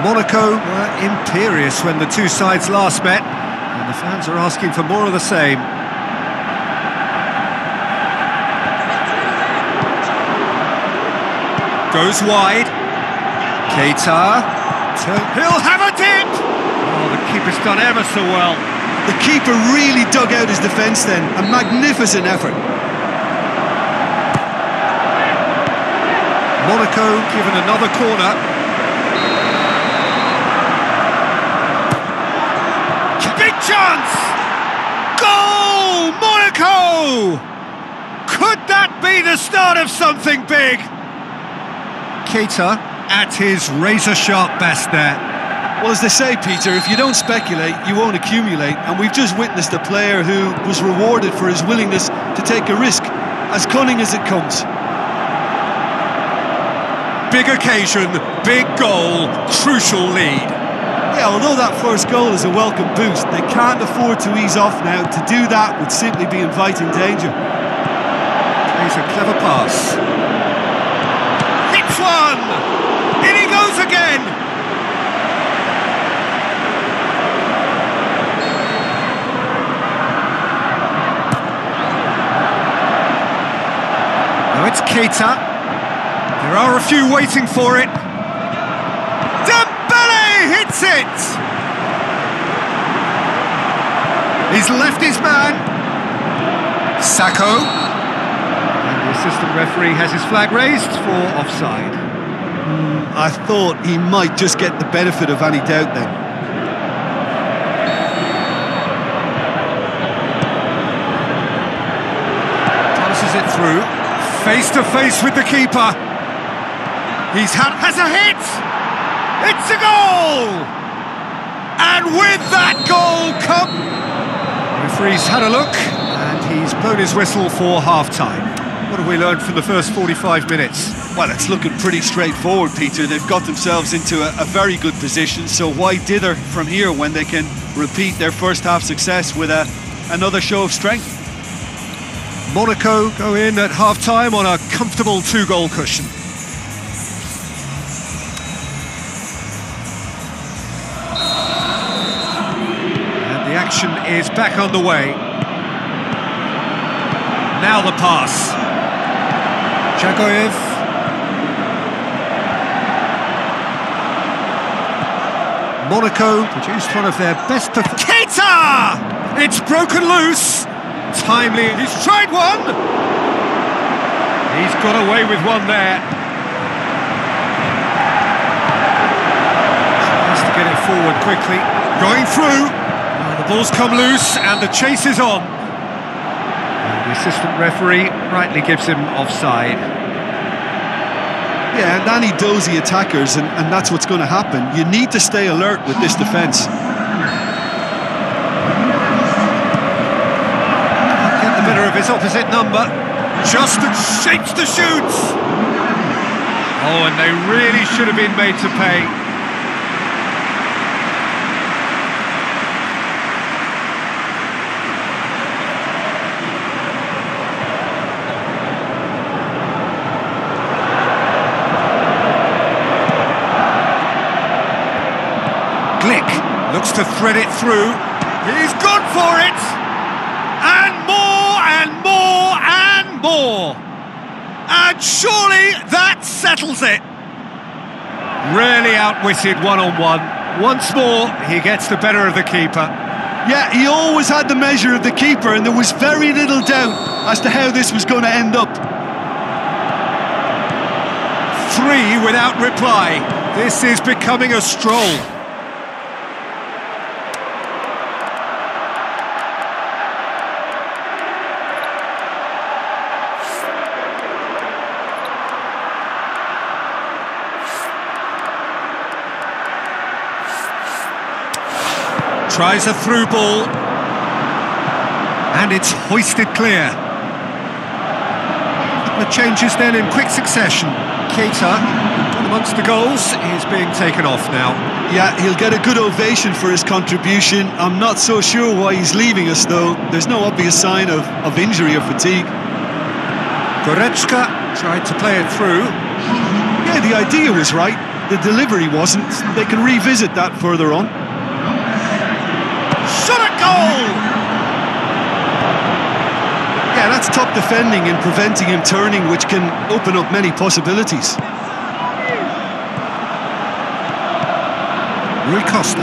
Monaco were imperious when the two sides last met, and the fans are asking for more of the same. Goes wide. Keita, he'll have a dip! Oh, the keeper's done ever so well. The keeper really dug out his defence then, a magnificent effort. Monaco given another corner. Big chance! Goal! Monaco! Could that be the start of something big? Keita at his razor-sharp best there. Well, as they say, Peter, if you don't speculate, you won't accumulate, and we've just witnessed a player who was rewarded for his willingness to take a risk, as cunning as it comes. Big occasion, big goal, crucial lead. Yeah, although that first goal is a welcome boost, they can't afford to ease off now. To do that would simply be inviting danger. Plays a clever pass. Hits one! In he goes again! Now it's Keita. There are a few waiting for it. Dembele hits it! He's left his man. Sacco. And the assistant referee has his flag raised for offside. I thought he might just get the benefit of any doubt then. Tosses it through, face to face with the keeper. Has a hit! It's a goal! And with that goal come... The referee's had a look, and he's blown his whistle for half-time. What have we learned from the first 45 minutes? Well, it's looking pretty straightforward, Peter. They've got themselves into a very good position, so why dither from here when they can repeat their first half success with another show of strength? Monaco go in at half-time on a comfortable two-goal cushion. And the action is back on the way. Now the pass. Jagoyev. Monaco produced one of their best performances. Keita! It's broken loose. Timely. He's tried one. He's got away with one there. Has to get it forward quickly. Going through. Oh, the ball's come loose and the chase is on. And the assistant referee rightly gives him offside. Yeah, and any dozy attackers, and that's what's going to happen. You need to stay alert with this defence. Can't get the better of his opposite number. Just shapes the shoots. Oh, and they really should have been made to pay. Looks to thread it through. He's gone for it! And more, and more, and more! And surely that settles it! Really outwitted one-on-one. Once more, he gets the better of the keeper. Yeah, he always had the measure of the keeper, and there was very little doubt as to how this was going to end up. 3 without reply. This is becoming a stroll. Tries a through ball. And it's hoisted clear. The changes then in quick succession. Keita, got amongst the goals, is being taken off now. Yeah, he'll get a good ovation for his contribution. I'm not so sure why he's leaving us, though. There's no obvious sign of injury or fatigue. Goretzka tried to play it through. Yeah, the idea was right. The delivery wasn't. They can revisit that further on. Shot at goal! Yeah, that's top defending and preventing him turning, which can open up many possibilities. Rui Costa.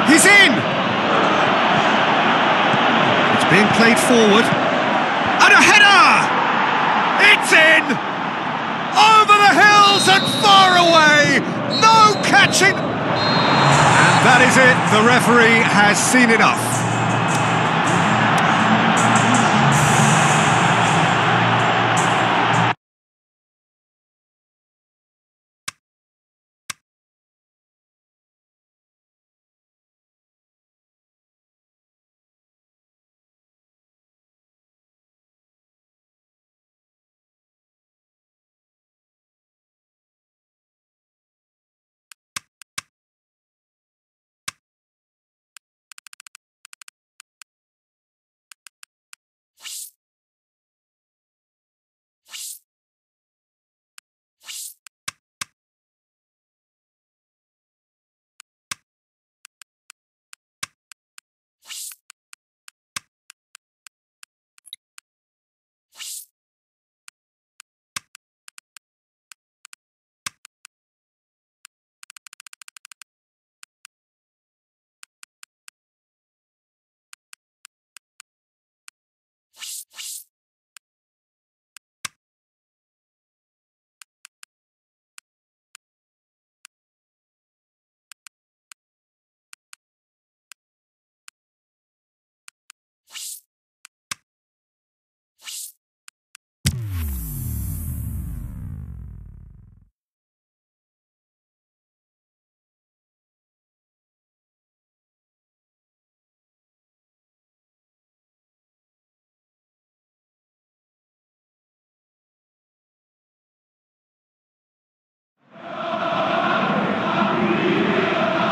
He's in! It's being played forward. And a header! It's in! Over the hills and far away! No catching! And that is it. The referee has seen enough.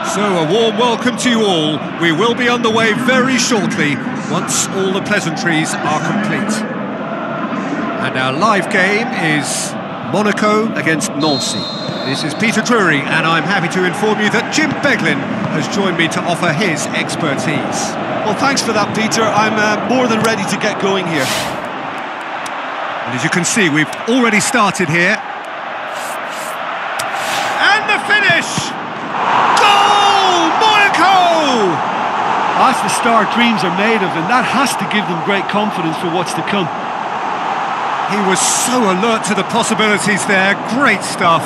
So, a warm welcome to you all. We will be on the way very shortly, once all the pleasantries are complete. And our live game is Monaco against Nancy. This is Peter Drury, and I'm happy to inform you that Jim Beglin has joined me to offer his expertise. Well, thanks for that, Peter. I'm more than ready to get going here. And as you can see, we've already started here. And the finish! Goal! Monaco! That's the start dreams are made of, and that has to give them great confidence for what's to come. He was so alert to the possibilities there. Great stuff.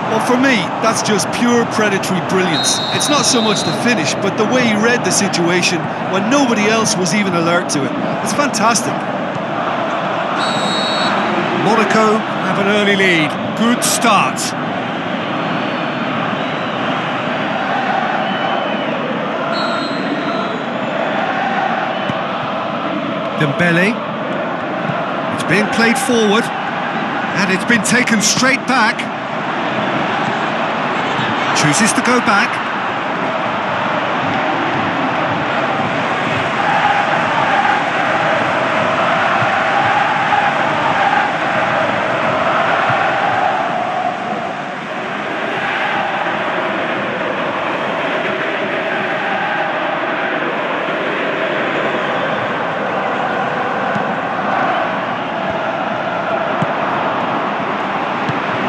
Well, for me, that's just pure predatory brilliance. It's not so much the finish, but the way he read the situation when nobody else was even alert to it. It's fantastic. Monaco have an early lead. Good start. Dembele. It's being played forward. And it's been taken straight back. Chooses to go back.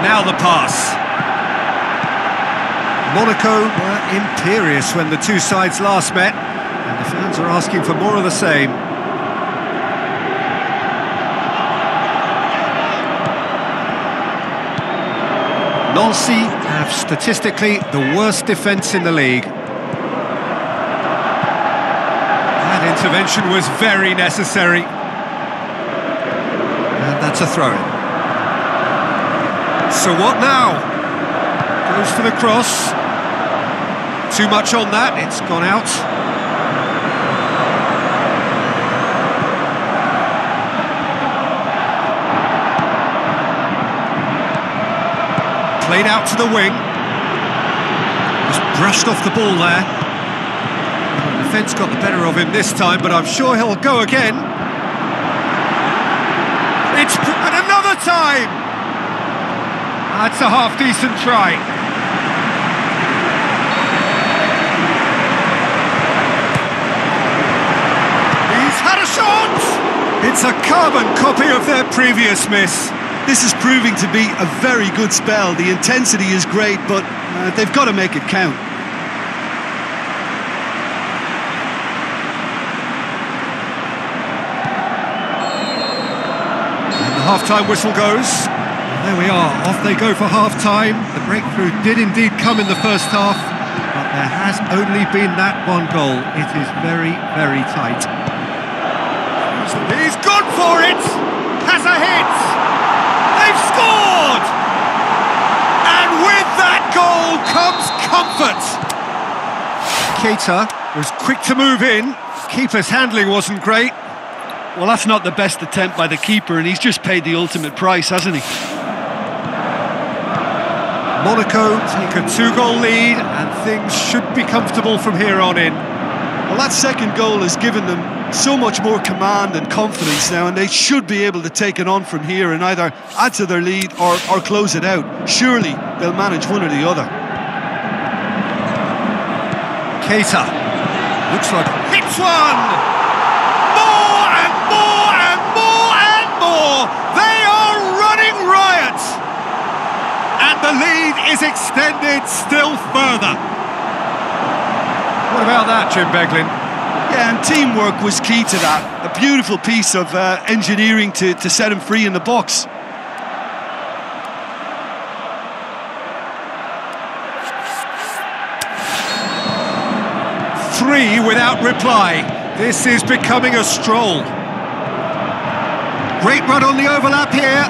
Now the pass. Monaco were imperious when the two sides last met, and the fans are asking for more of the same. Nancy have statistically the worst defence in the league. That intervention was very necessary. And that's a throw-in. So what now? Goes for the cross. too much on that, it's gone out. Played out to the wing. Just brushed off the ball there. The defence got the better of him this time, but I'm sure he'll go again. And another time! That's a half-decent try. He's had a shot! It's a carbon copy of their previous miss. This is proving to be a very good spell. The intensity is great, but they've got to make it count. And the half-time whistle goes. And there we are, off they go for half-time. The breakthrough did indeed come in the first half, but there has only been that one goal. It is very, very tight. He's gone for it! Has a hit! They've scored! And with that goal comes comfort! Keita was quick to move in. Keeper's handling wasn't great. Well, that's not the best attempt by the keeper, and he's just paid the ultimate price, hasn't he? Monaco take a 2-goal lead, and things should be comfortable from here on in. Well, that second goal has given them so much more command and confidence now, and they should be able to take it on from here and either add to their lead or close it out. Surely they'll manage one or the other. Keita looks like hits one! More and more and more and more! They are running riot! And the lead is extended still further. What about that, Jim Beglin? Yeah, and teamwork was key to that. A beautiful piece of engineering to set him free in the box. Three without reply. This is becoming a stroll. Great run on the overlap here.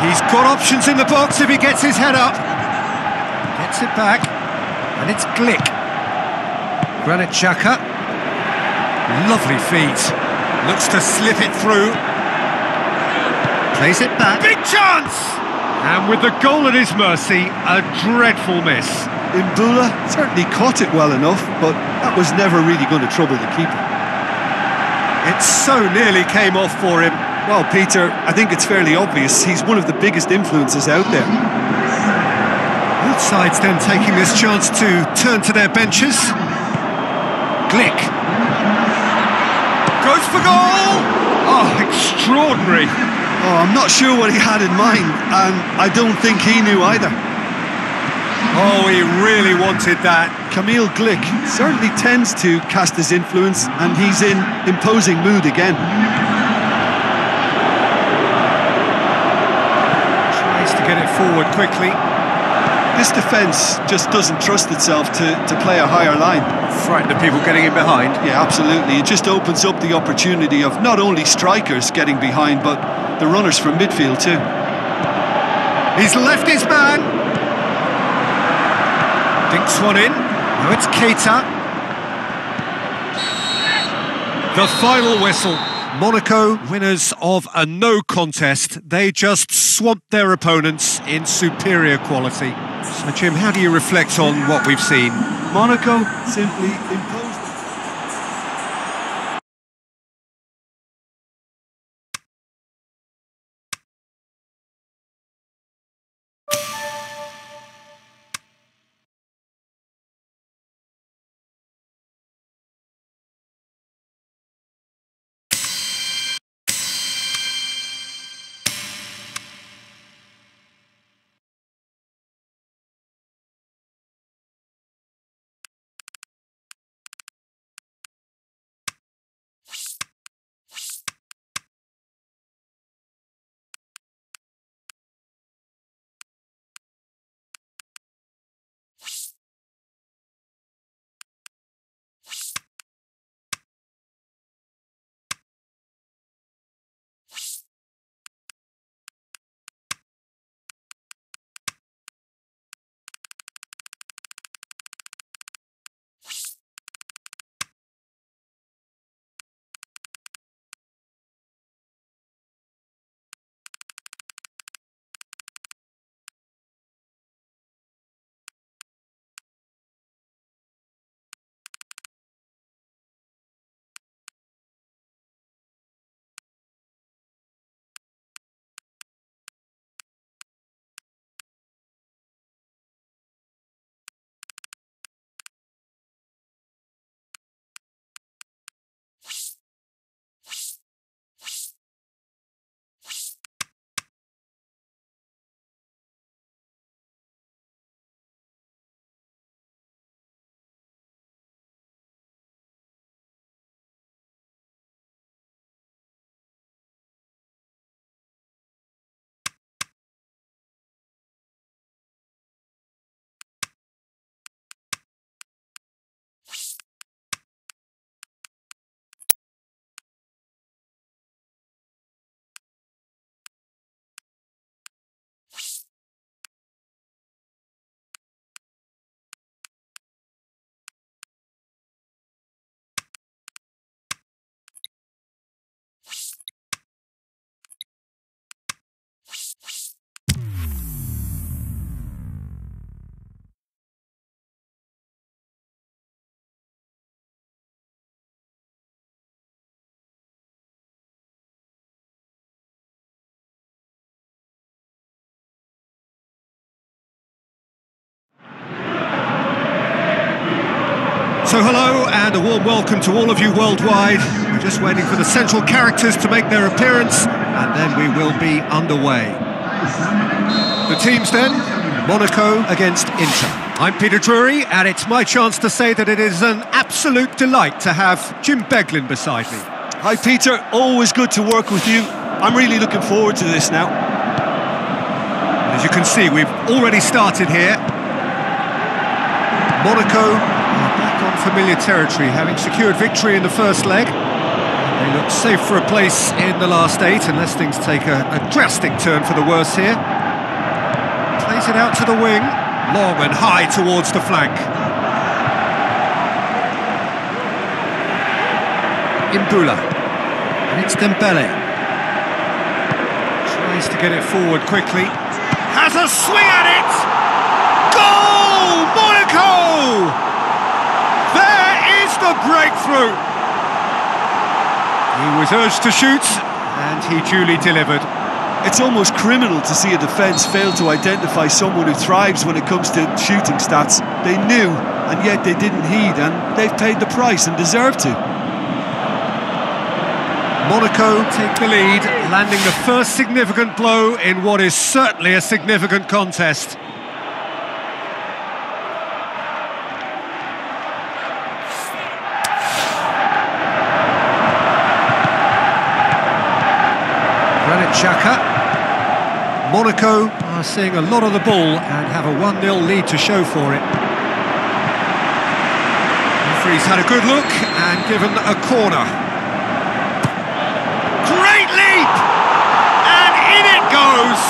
He's got options in the box if he gets his head up. Gets it back, and it's Glick. Granit Xhaka. Lovely feet. Looks to slip it through. Plays it back. Big chance! And with the goal at his mercy, a dreadful miss. Imbula certainly caught it well enough, but that was never really going to trouble the keeper. It so nearly came off for him. Well, Peter, I think it's fairly obvious he's one of the biggest influences out there. Both sides then taking this chance to turn to their benches. Glick. Goes for goal! Oh, extraordinary. Oh, I'm not sure what he had in mind, and I don't think he knew either. Oh, he really wanted that. Kamil Glick certainly tends to cast his influence, and he's in imposing mood again. Tries to get it forward quickly. This defence just doesn't trust itself to play a higher line. Frightened of people getting in behind. Yeah, absolutely. It just opens up the opportunity of not only strikers getting behind, but the runners from midfield too. He's left his man. Dinks one in. Now it's Keita. The final whistle. Monaco, winners of a no contest. They just swamped their opponents in superior quality. So, Jim, how do you reflect on what we've seen? Monaco simply imposed. So hello and a warm welcome to all of you worldwide. We're just waiting for the central characters to make their appearance and then we will be underway. The teams then, Monaco against Inter. I'm Peter Drury and it's my chance to say that it is an absolute delight to have Jim Beglin beside me. Hi Peter, always good to work with you. I'm really looking forward to this now. As you can see, we've already started here. Monaco are back on familiar territory, having secured victory in the first leg. They look safe for a place in the last 8, unless things take a drastic turn for the worse here. Plays it out to the wing, long and high towards the flank. Imbula, and it's Dembele. Tries to get it forward quickly. Has a swing at it! Goal! Monaco! There is the breakthrough! He was urged to shoot, and he duly delivered. It's almost criminal to see a defence fail to identify someone who thrives when it comes to shooting stats. They knew, and yet they didn't heed, and they've paid the price and deserve to. Monaco take the lead, landing the first significant blow in what is certainly a significant contest. Granit Xhaka. Monaco are seeing a lot of the ball and have a 1-0 lead to show for it. Referee's had a good look and given a corner. Great leap! And in it goes!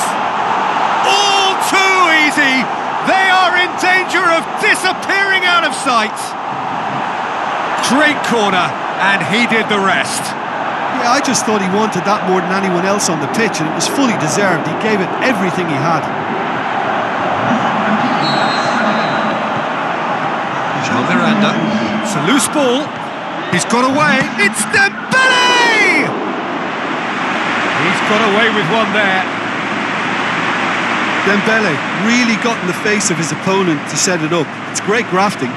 All too easy! They are in danger of disappearing out of sight! Great corner, and he did the rest. Yeah, I just thought he wanted that more than anyone else on the pitch, and it was fully deserved. He gave it everything he had. Jean Miranda. It's a loose ball. He's got away. It's Dembele! He's got away with one there. Dembele really got in the face of his opponent to set it up. It's great grafting.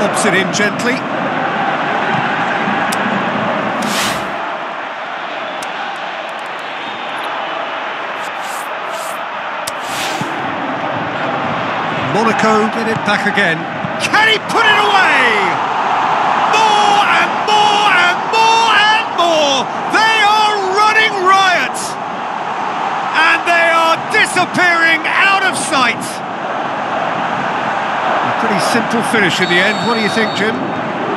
Lobs it in gently. Monaco get it back again. Can he put it away? More and more and more and more. They are running riot. And they are disappearing out of sight. A pretty simple finish in the end. What do you think, Jim?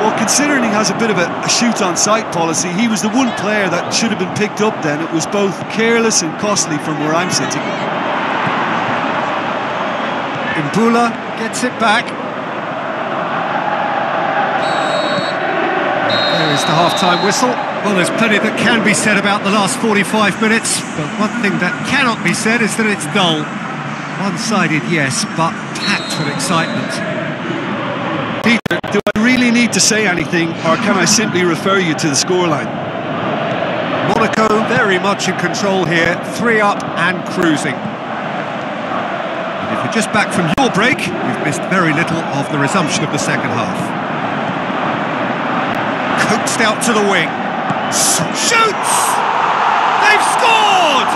Well, considering he has a bit of a shoot-on-sight policy, he was the one player that should have been picked up then. It was both careless and costly from where I'm sitting. Imbula gets it back. There is the half-time whistle. Well, there's plenty that can be said about the last 45 minutes, but one thing that cannot be said is that it's dull. One-sided, yes, but packed with excitement. Peter, do I really need to say anything, or can I simply refer you to the scoreline? Monaco very much in control here, 3 up and cruising. If you're just back from your break, you've missed very little of the resumption of the second half. Coaxed out to the wing. Shoots! They've scored!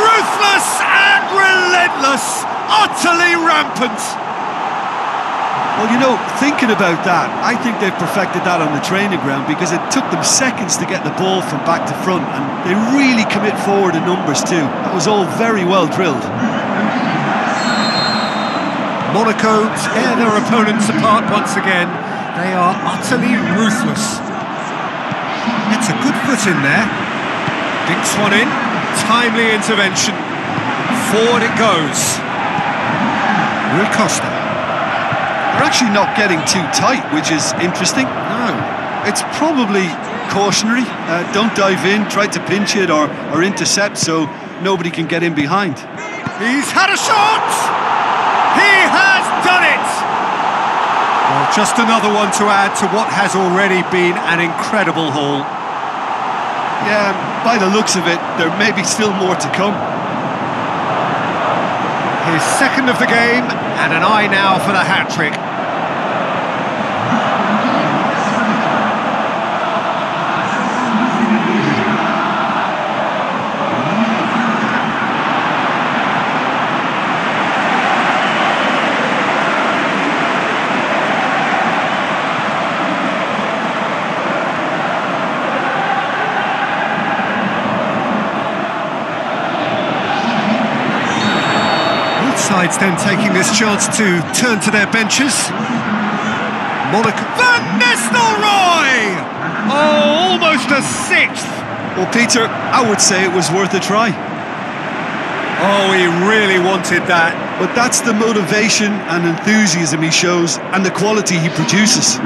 Ruthless and relentless, utterly rampant. Well, you know, thinking about that, I think they've perfected that on the training ground because it took them seconds to get the ball from back to front, and they really commit forward in numbers too. That was all very well drilled. Monaco tear their opponents apart once again. They are utterly ruthless. It's a good foot in there. Dinks one in. Timely intervention. Forward it goes. Rui Costa. They're actually not getting too tight, which is interesting. No. It's probably cautionary. Don't dive in, try to pinch it or intercept so nobody can get in behind. He's had a shot! He has done it! Well, Just another one to add to what has already been an incredible haul. Yeah, by the looks of it, there may be still more to come. His second of the game, and an eye now for the hat-trick. Sides then taking this chance to turn to their benches. Monaco. Van Nistelrooy! Oh, almost a sixth! Well, Peter, I would say it was worth a try. Oh, he really wanted that. But that's the motivation and enthusiasm he shows and the quality he produces.